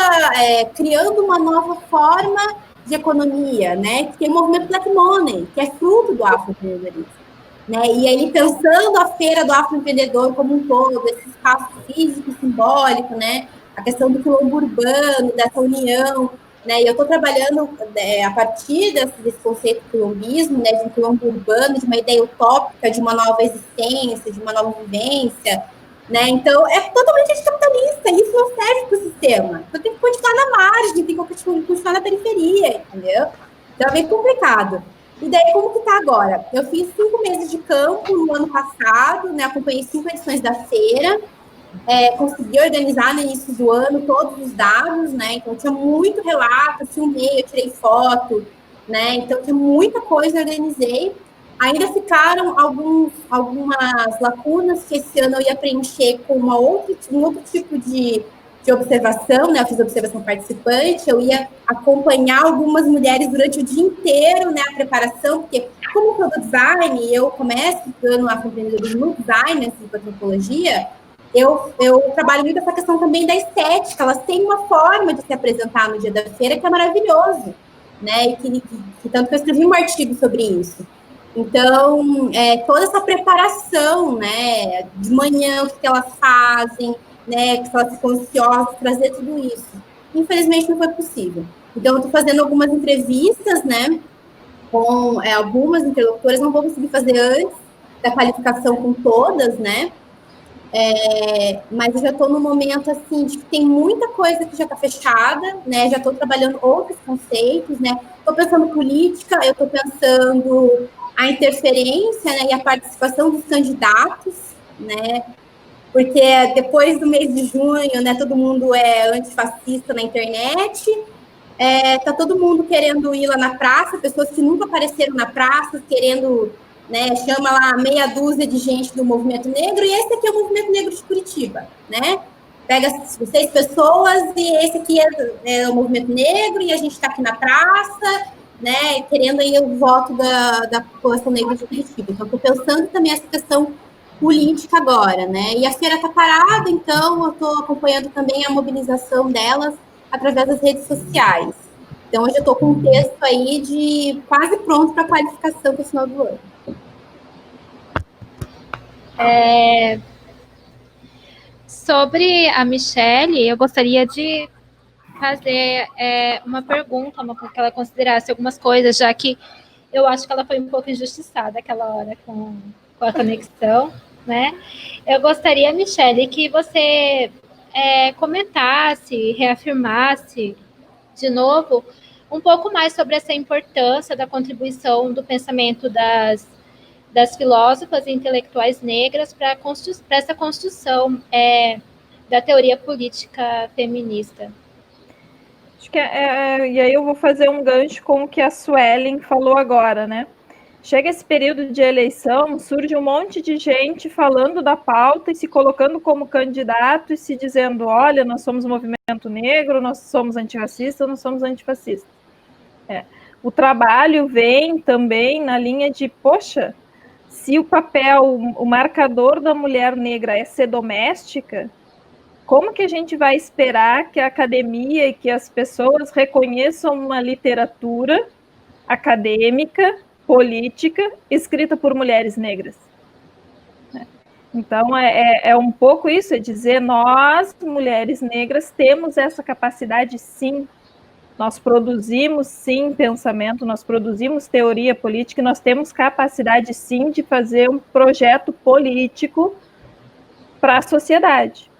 criando uma nova forma de economia, né? Que tem o movimento Black Money, que é fruto do afroempreendedorismo. Né? E aí, pensando a feira do afroempreendedor como um todo, esse espaço físico e simbólico, né? A questão do quilombo urbano, dessa união, né? E eu estou trabalhando a partir desse conceito do quilombismo, né? De um quilombo urbano, de uma ideia utópica, de uma nova existência, de uma nova vivência, né? Então, é totalmente anticapitalista, isso não serve para o sistema. Então, tem que continuar na margem, tem que continuar na periferia, entendeu? Então, é bem complicado. E daí, como que tá agora? Eu fiz 5 meses de campo no ano passado, né? Acompanhei 5 edições da feira, consegui organizar no início do ano todos os dados, né? Então, tinha muito relato, filmei, eu tirei foto, né? Então, tinha muita coisa, organizei. Ainda ficaram algumas lacunas que esse ano eu ia preencher com um outro tipo de observação, né? Eu fiz observação participante, eu ia acompanhar algumas mulheres durante o dia inteiro, né? A preparação, porque como produto design, eu começo estudando afroempreendedorismo no design, assim, com antropologia, eu trabalho muito essa questão também da estética. Elas têm uma forma de se apresentar no dia da feira que é maravilhoso, né? E tanto que eu escrevi um artigo sobre isso. Então, toda essa preparação, né? De manhã, o que elas fazem, né? Que elas ficam ansiosas, trazer tudo isso. Infelizmente, não foi possível. Então, eu estou fazendo algumas entrevistas, né? Com algumas interlocutoras, não vou conseguir fazer antes da qualificação com todas, né? Mas eu já estou no momento, assim, de que tem muita coisa que já está fechada, né? Já estou trabalhando outros conceitos, né? Estou pensando política, eu estou pensando a interferência, né, e a participação dos candidatos, né? Porque depois do mês de junho, né, todo mundo é antifascista na internet, tá todo mundo querendo ir lá na praça, pessoas que nunca apareceram na praça, querendo, né, chama lá meia dúzia de gente do movimento negro, e esse aqui é o movimento negro de Curitiba, né? Pega 6 pessoas e esse aqui é o movimento negro e a gente está aqui na praça, né, querendo aí o voto da população negra de Curitiba. Então, estou pensando também essa questão política agora, né? E a feira está parada, então eu estou acompanhando também a mobilização delas através das redes sociais. Então, hoje eu estou com um texto aí de quase pronto para qualificação para o final do ano. Sobre a Michelle, eu gostaria de fazer uma pergunta, que ela considerasse algumas coisas, já que eu acho que ela foi um pouco injustiçada aquela hora com a conexão. né? Eu gostaria, Michele, que você comentasse, reafirmasse de novo um pouco mais sobre essa importância da contribuição do pensamento das filósofas e intelectuais negras para essa construção da teoria política feminista. Acho que e aí eu vou fazer um gancho com o que a Suelen falou agora, né? Chega esse período de eleição, surge um monte de gente falando da pauta e se colocando como candidato e se dizendo, olha, nós somos movimento negro, nós somos antirracistas, nós somos antifascistas. O trabalho vem também na linha de, poxa, se o papel, o marcador da mulher negra é ser doméstica, como que a gente vai esperar que a academia e que as pessoas reconheçam uma literatura acadêmica, política, escrita por mulheres negras? Então, é um pouco isso, é dizer, nós, mulheres negras, temos essa capacidade, sim. Nós produzimos, sim, pensamento, nós produzimos teoria política, e nós temos capacidade, sim, de fazer um projeto político para a sociedade.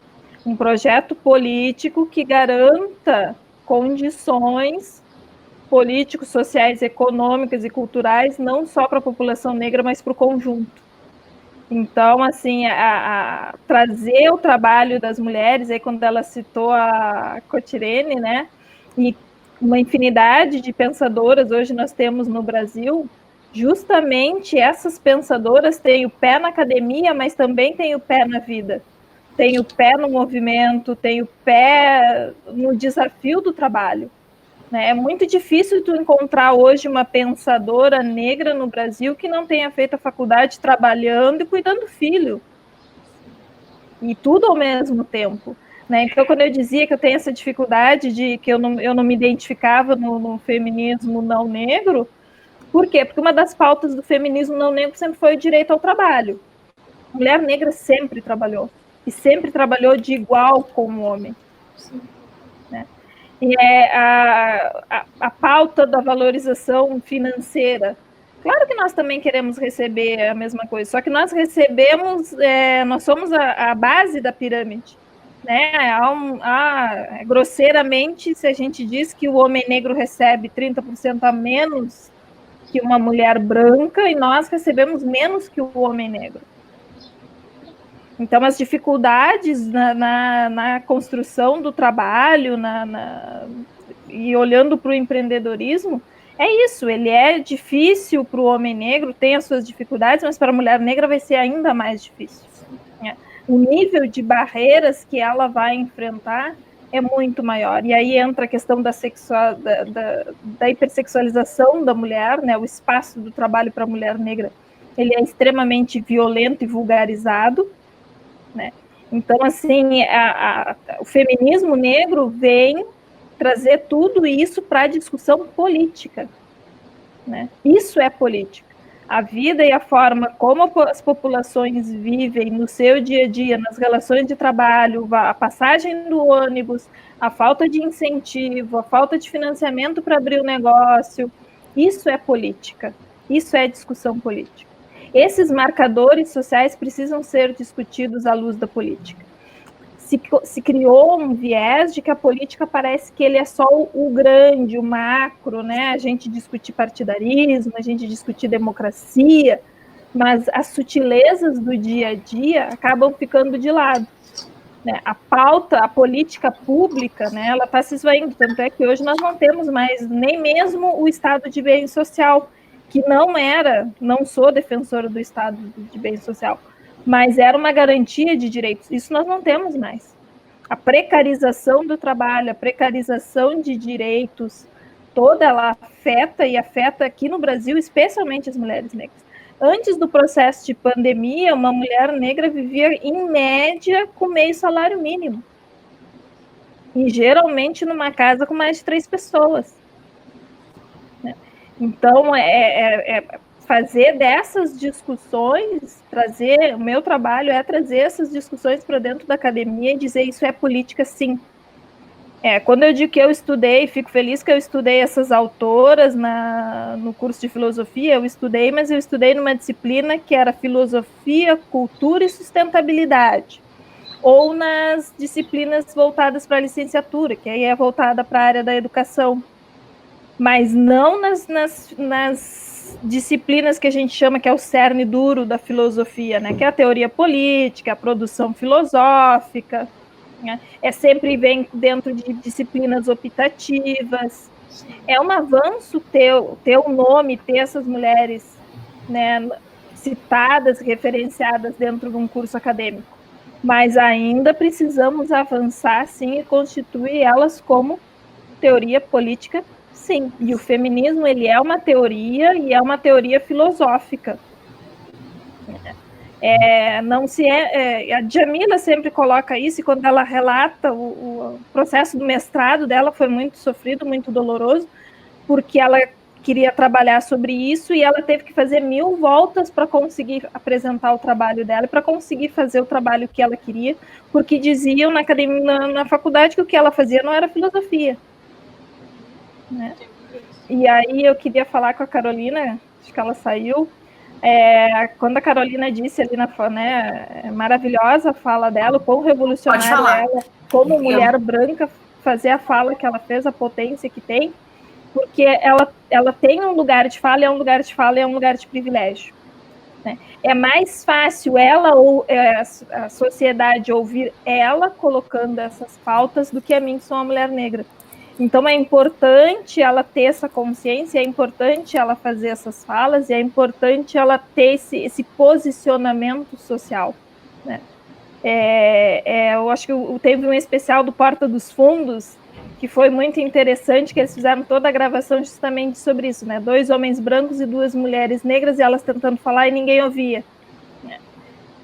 Um projeto político que garanta condições políticos, sociais, econômicas e culturais, não só para a população negra, mas para o conjunto. Então, assim, trazer o trabalho das mulheres, aí quando ela citou a Cotirene, né, e uma infinidade de pensadoras hoje nós temos no Brasil, justamente essas pensadoras têm o pé na academia, mas também têm o pé na vida. Tem o pé no movimento, tem o pé no desafio do trabalho. É muito difícil tu encontrar hoje uma pensadora negra no Brasil que não tenha feito a faculdade trabalhando e cuidando do filho. E tudo ao mesmo tempo. Então, quando eu dizia que eu tenho essa dificuldade de que eu não me identificava no feminismo não negro, por quê? Porque uma das pautas do feminismo não negro sempre foi o direito ao trabalho. A mulher negra sempre trabalhou. E sempre trabalhou de igual com o homem. Sim. E a pauta da valorização financeira. Claro que nós também queremos receber a mesma coisa, só que nós recebemos, nós somos a base da pirâmide. Grosseiramente, se a gente diz que o homem negro recebe 30% a menos que uma mulher branca, e nós recebemos menos que o homem negro. Então, as dificuldades na construção do trabalho, e olhando para o empreendedorismo, é isso, ele é difícil para o homem negro, tem as suas dificuldades, mas para a mulher negra vai ser ainda mais difícil. O nível de barreiras que ela vai enfrentar é muito maior. E aí entra a questão da hipersexualização da mulher, né? O espaço do trabalho para a mulher negra, ele é extremamente violento e vulgarizado, né? Então, assim, o feminismo negro vem trazer tudo isso para a discussão política, né? Isso é política. A vida e a forma como as populações vivem no seu dia a dia, nas relações de trabalho, a passagem do ônibus, a falta de incentivo, a falta de financiamento para abrir o negócio, isso é política, isso é discussão política. Esses marcadores sociais precisam ser discutidos à luz da política. Se criou um viés de que a política parece que ele é só o grande, o macro, né? A gente discute partidarismo, a gente discute democracia, mas as sutilezas do dia a dia acabam ficando de lado. Né? A pauta, a política pública, né, ela está se esvaindo, tanto é que hoje nós não temos mais nem mesmo o estado de bem social, que não sou defensora do estado de bem social, mas era uma garantia de direitos. Isso nós não temos mais. A precarização do trabalho, a precarização de direitos, toda ela afeta aqui no Brasil, especialmente as mulheres negras. Antes do processo de pandemia, uma mulher negra vivia, em média, com meio salário mínimo. E geralmente numa casa com mais de 3 pessoas. Então, fazer dessas discussões, o meu trabalho é trazer essas discussões para dentro da academia e dizer isso é política, sim. Quando eu digo que eu estudei, fico feliz que eu estudei essas autoras no curso de filosofia, mas eu estudei numa disciplina que era filosofia, cultura e sustentabilidade, ou nas disciplinas voltadas para a licenciatura, que aí é voltada para a área da educação, mas não nas disciplinas que a gente chama que é o cerne duro da filosofia, né? Que é a teoria política, a produção filosófica, né? Sempre vem dentro de disciplinas optativas. É um avanço ter o nome, ter essas mulheres, né, citadas, referenciadas dentro de um curso acadêmico. Mas ainda precisamos avançar, sim, e constituir elas como teoria política, sim. E o feminismo, ele é uma teoria, e é uma teoria filosófica. A Djamila sempre coloca isso, e quando ela relata o processo do mestrado dela, foi muito sofrido, muito doloroso, porque ela queria trabalhar sobre isso, e ela teve que fazer 1000 voltas para conseguir apresentar o trabalho dela, para conseguir fazer o trabalho que ela queria, porque diziam na academia, na faculdade, que o que ela fazia não era filosofia, né? E aí eu queria falar com a Carolina, acho que ela saiu, quando a Carolina disse ali maravilhosa a fala dela, o quão revolucionário ela, como mulher branca, fazer a fala que ela fez, a potência que tem, porque ela tem um lugar de fala, e é um lugar de fala, e é um lugar de privilégio, né? É mais fácil ela ou a sociedade ouvir ela colocando essas pautas do que a mim, que sou uma mulher negra. Então é importante ela ter essa consciência, é importante ela fazer essas falas, e é importante ela ter esse posicionamento social, né? Eu acho que teve um especial do Porta dos Fundos, que foi muito interessante, que eles fizeram toda a gravação justamente sobre isso, né? 2 homens brancos e 2 mulheres negras, e elas tentando falar e ninguém ouvia, né?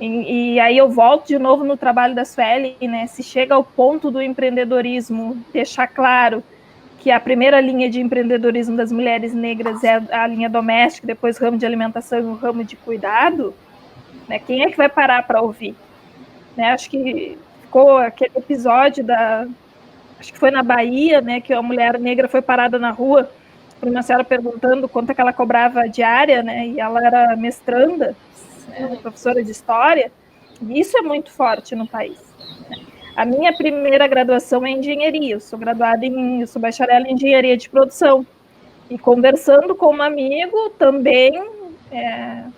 E aí eu volto de novo no trabalho da Sueli, né? Se chega ao ponto do empreendedorismo, deixar claro que a primeira linha de empreendedorismo das mulheres negras é a linha doméstica, depois o ramo de alimentação e o ramo de cuidado, né? Quem é que vai parar para ouvir? Né? Acho que ficou aquele episódio acho que foi na Bahia, né, que a mulher negra foi parada na rua por uma senhora perguntando quanto é que ela cobrava diária, né, e ela era mestranda, né, professora de história, e isso é muito forte no país, né? A minha primeira graduação é em engenharia, eu sou bacharel em engenharia de produção, e conversando com um amigo também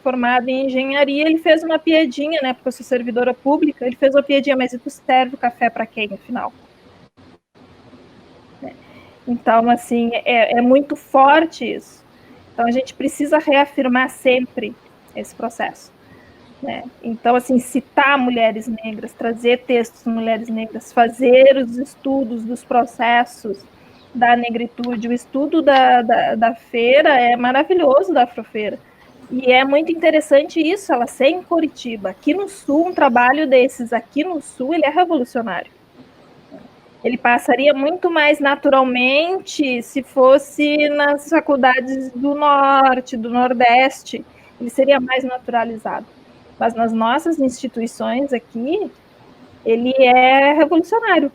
formado em engenharia, ele fez uma piadinha, né, porque eu sou servidora pública, ele fez uma piadinha, mas tu serve o café para quem, no final? Então, assim, é muito forte isso. Então, a gente precisa reafirmar sempre esse processo, né? Então, assim, citar mulheres negras, trazer textos de mulheres negras, fazer os estudos dos processos da negritude, o estudo da feira é maravilhoso, da Afrofeira. E é muito interessante isso, ela ser em Curitiba. Aqui no Sul, um trabalho desses aqui no Sul, ele é revolucionário. Ele passaria muito mais naturalmente se fosse nas faculdades do Norte, do Nordeste. Ele seria mais naturalizado. Mas nas nossas instituições aqui, ele é revolucionário,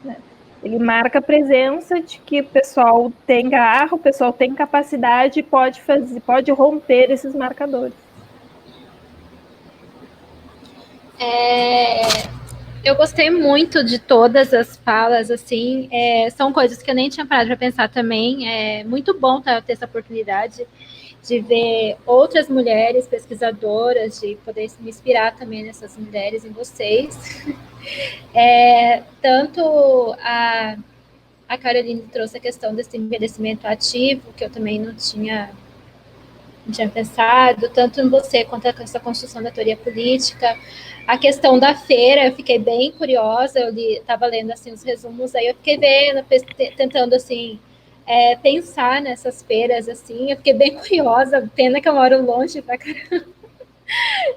né? Ele marca a presença de que o pessoal tem garra, o pessoal tem capacidade e pode romper esses marcadores. Eu gostei muito de todas as falas, assim, são coisas que eu nem tinha parado para pensar também. É muito bom ter essa oportunidade de ver outras mulheres pesquisadoras, de poder me inspirar também nessas mulheres, em vocês. Tanto a Caroline trouxe a questão desse envelhecimento ativo, que eu também não tinha pensado, tanto em você quanto essa construção da teoria política. A questão da feira, eu fiquei bem curiosa, eu estava lendo assim, os resumos, aí eu fiquei vendo, tentando assim, pensar nessas feiras, assim, eu fiquei bem curiosa, pena que eu moro longe pra caramba.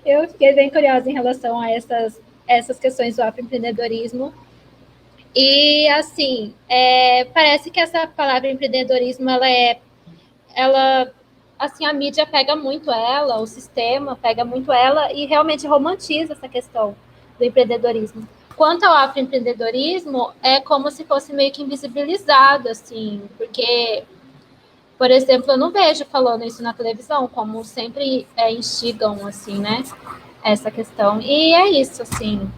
Eu fiquei bem curiosa em relação a essas questões do afroempreendedorismo. E, assim, parece que essa palavra empreendedorismo, ela assim, a mídia pega muito ela, o sistema pega muito ela e realmente romantiza essa questão do empreendedorismo. quanto ao afroempreendedorismo, é como se fosse meio que invisibilizado, assim, porque, por exemplo, eu não vejo falando isso na televisão, como sempre instigam, assim, né, essa questão. E é isso, assim.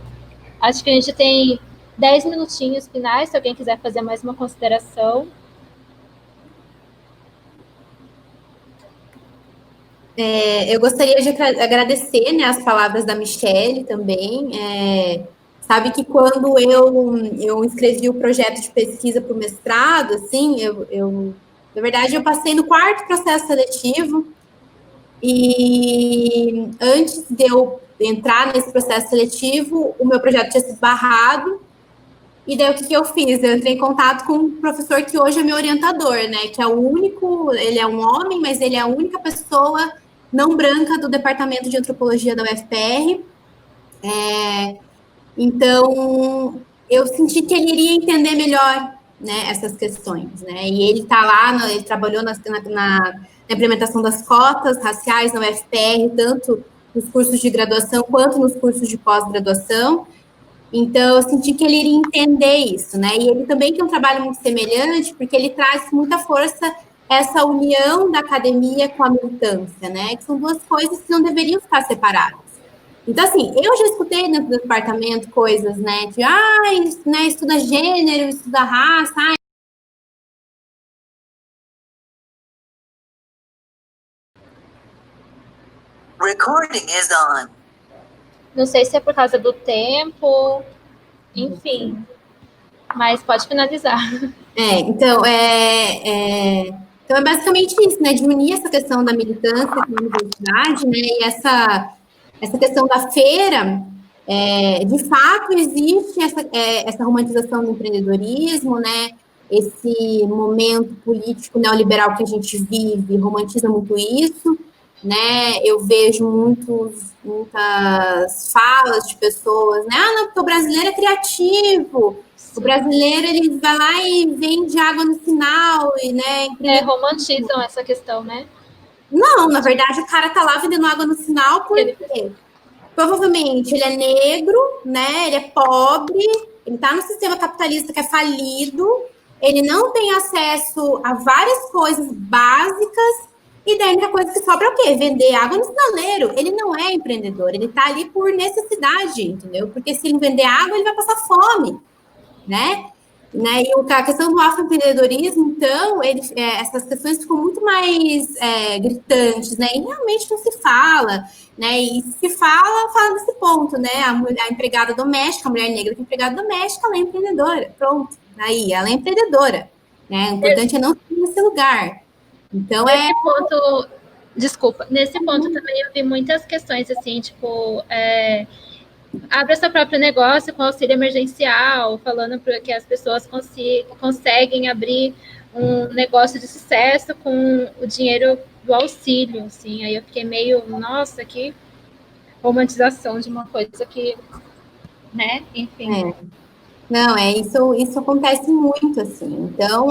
Acho que a gente tem 10 minutinhos finais, se alguém quiser fazer mais uma consideração. Eu gostaria de agradecer, né, as palavras da Michelle também. Sabe que quando eu inscrevi o projeto de pesquisa para o mestrado, assim, na verdade, eu passei no 4º processo seletivo, e antes de eu entrar nesse processo seletivo, o meu projeto tinha sido barrado, e daí o que eu fiz? Eu entrei em contato com um professor que hoje é meu orientador, né, que é o único, ele é um homem, mas ele é a única pessoa não branca do Departamento de Antropologia da UFPR. Então, eu senti que ele iria entender melhor, né, essas questões, né, e ele está lá, ele trabalhou na implementação das cotas raciais na UFPR, tanto nos cursos de graduação quanto nos cursos de pós-graduação. Então, eu senti que ele iria entender isso, né, e ele também tem um trabalho muito semelhante, porque ele traz muita força essa união da academia com a militância, né, que são duas coisas que não deveriam ficar separadas. Então, assim, eu já escutei dentro do departamento coisas, né, de, né, estuda gênero, estuda raça, Recording is on. Não sei se é por causa do tempo, enfim, mas pode finalizar. Então é basicamente isso, né, de unir essa questão da militância com a universidade, né, e essa questão da feira, de fato, existe essa romantização do empreendedorismo, né, esse momento político neoliberal que a gente vive romantiza muito isso, né, eu vejo muitas falas de pessoas, né, não, porque o brasileiro é criativo, o brasileiro, ele vai lá e vende água no sinal, e, né... romantizam essa questão, né? Não, na verdade, o cara tá lá vendendo água no sinal porque provavelmente ele é negro, né? Ele é pobre, ele tá no sistema capitalista que é falido, ele não tem acesso a várias coisas básicas, e daí a única coisa que sobra é o quê? Vender água no sinaleiro. Ele não é empreendedor, ele tá ali por necessidade, entendeu? Porque se ele não vender água, ele vai passar fome, né? E a questão do afroempreendedorismo, então, essas questões ficam muito mais gritantes, né? E realmente não se fala, né? E se fala nesse ponto, né? A empregada doméstica, a mulher negra que é empregada doméstica, ela é empreendedora, pronto. Aí, ela é empreendedora, né? O importante é não ser nesse lugar. Então, nesse ponto também eu vi muitas questões, assim, tipo... abre seu próprio negócio com auxílio emergencial, falando que as pessoas conseguem abrir um negócio de sucesso com o dinheiro do auxílio, assim. Aí eu fiquei meio, nossa, que romantização de uma coisa que, né, enfim. Não, isso acontece muito, assim. Então,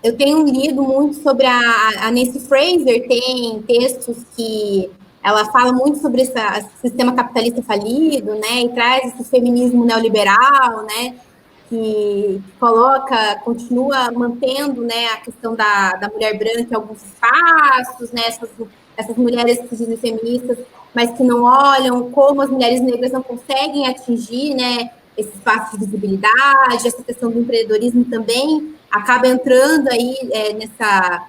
eu tenho lido muito sobre a Nancy Fraser, tem textos que ela fala muito sobre esse sistema capitalista falido, né, e traz esse feminismo neoliberal, né, que continua mantendo, né, a questão da mulher branca em alguns espaços, né, essas mulheres que se dizem feministas, mas que não olham como as mulheres negras não conseguem atingir, né, esse espaço de visibilidade, essa questão do empreendedorismo também acaba entrando aí nessa,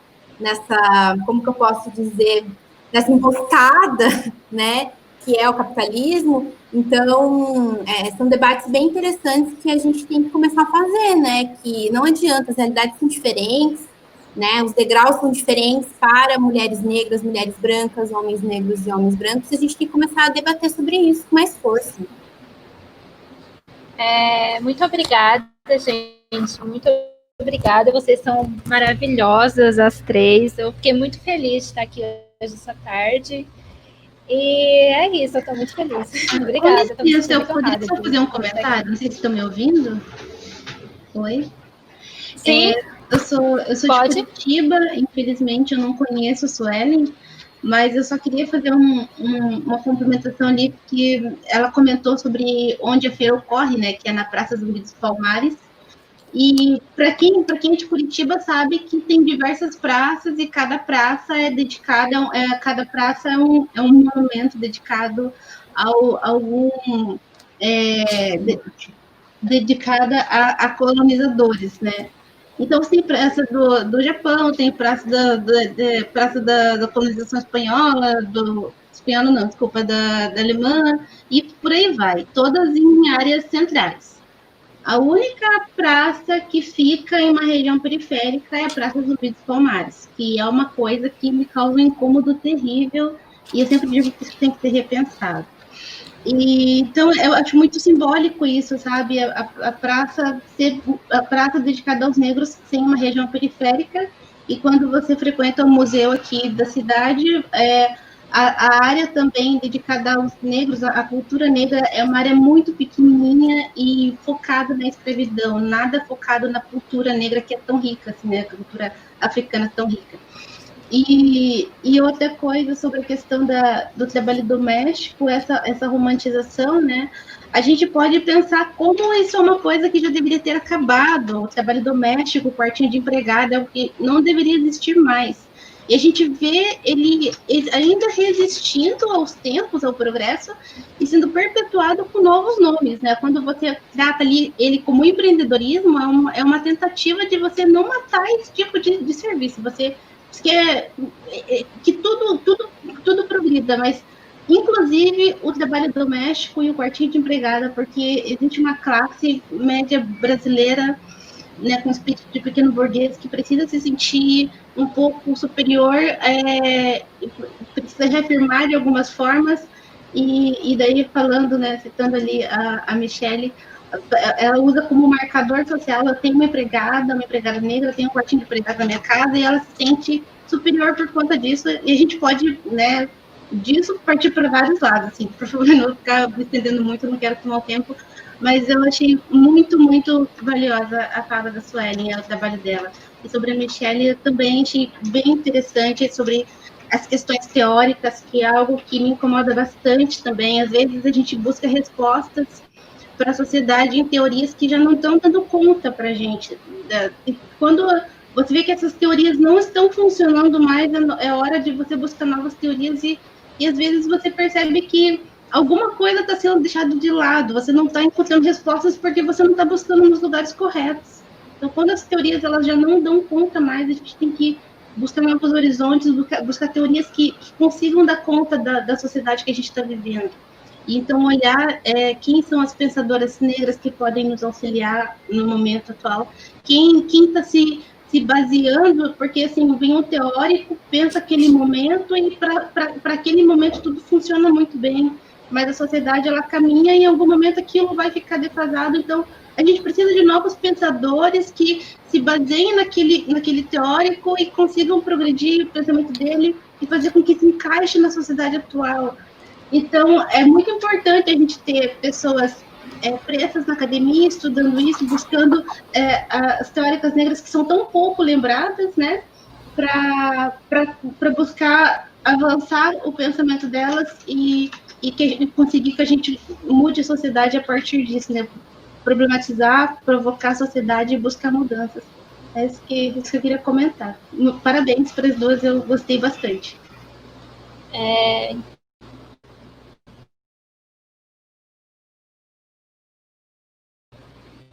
como que eu posso dizer, nessa emboscada, né, que é o capitalismo. Então, são debates bem interessantes que a gente tem que começar a fazer, né, que não adianta, as realidades são diferentes, né, os degraus são diferentes para mulheres negras, mulheres brancas, homens negros e homens brancos, e a gente tem que começar a debater sobre isso com mais força. Muito obrigada, gente, muito obrigada, vocês são maravilhosas, as três, eu fiquei muito feliz de estar aqui hoje essa tarde, e é isso, eu estou muito feliz. Obrigada. Eu poderia só fazer um comentário? Não sei se estão me ouvindo. Oi? Sim. Eu sou de Curitiba, infelizmente eu não conheço a Suelen, Mas eu só queria fazer uma complementação ali, porque ela comentou sobre onde a feira ocorre, né, que é na Praça Zumbi dos Palmares. E para quem é de Curitiba sabe que tem diversas praças e cada praça é dedicada, cada praça é um monumento dedicado a algum dedicada a colonizadores, né? Então, tem praça do Japão, tem praça da colonização espanhola, espanhola não, desculpa, da alemã, e por aí vai, todas em áreas centrais. A única praça que fica em uma região periférica é a Praça Zumbi dos Palmares, que é uma coisa que me causa um incômodo terrível, e eu sempre digo que isso tem que ser repensado. Então, eu acho muito simbólico isso, sabe? A praça ser a praça dedicada aos negros sem uma região periférica, e quando você frequenta o museu aqui da cidade, a área também dedicada aos negros, a cultura negra é uma área muito pequenininha e focada na escravidão, nada focado na cultura negra que é tão rica, assim, né? A cultura africana tão rica. E outra coisa sobre a questão do trabalho doméstico, essa romantização, né? A gente pode pensar como isso é uma coisa que já deveria ter acabado. O trabalho doméstico, o quartinho de empregada, é o que não deveria existir mais. E a gente vê ele ainda resistindo aos tempos, ao progresso, e sendo perpetuado com novos nomes, né? Quando você trata ali ele como empreendedorismo, é uma tentativa de você não matar esse tipo de serviço. Você quer que tudo progrida, mas inclusive o trabalho doméstico e o quartinho de empregada, porque existe uma classe média brasileira, né, com espírito de pequeno burguês, que precisa se sentir um pouco superior, precisa reafirmar de algumas formas, e daí falando, né, citando ali a Michelle, ela usa como marcador social, eu tenho uma empregada negra, eu tenho um quartinho de empregada na minha casa, e ela se sente superior por conta disso, e a gente pode, né, disso partir para vários lados, assim, por favor, não vou ficar me estendendo muito, não quero tomar o tempo, mas eu achei muito, muito valiosa a fala da Suelen, o trabalho dela. E sobre a Michelle, eu também achei bem interessante sobre as questões teóricas, que é algo que me incomoda bastante também. Às vezes a gente busca respostas para a sociedade em teorias que já não estão dando conta para a gente. Quando você vê que essas teorias não estão funcionando mais, é hora de você buscar novas teorias e às vezes você percebe que alguma coisa está sendo deixada de lado, você não está encontrando respostas porque você não está buscando nos lugares corretos. Então, quando as teorias elas já não dão conta mais, a gente tem que buscar novos horizontes, buscar teorias que consigam dar conta da sociedade que a gente está vivendo. E, então, olhar quem são as pensadoras negras que podem nos auxiliar no momento atual, quem está se baseando, porque assim, vem um teórico, pensa aquele momento e para aquele momento tudo funciona muito bem, mas a sociedade ela caminha e em algum momento aquilo vai ficar defasado, então a gente precisa de novos pensadores que se baseiem naquele teórico e consigam progredir o pensamento dele e fazer com que se encaixe na sociedade atual. Então, é muito importante a gente ter pessoas pretas na academia, estudando isso, buscando as teóricas negras que são tão pouco lembradas, né, para buscar avançar o pensamento delas e conseguir que a gente mude a sociedade a partir disso, né, problematizar, provocar a sociedade e buscar mudanças. É isso que eu queria comentar. Parabéns para as duas, eu gostei bastante.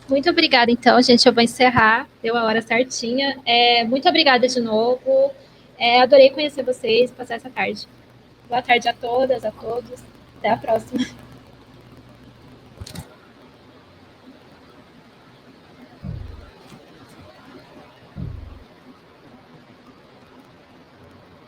Muito obrigada, então, gente. Eu vou encerrar, deu a hora certinha. Muito obrigada de novo. Adorei conhecer vocês, passar essa tarde. Boa tarde a todas, a todos. Até a próxima.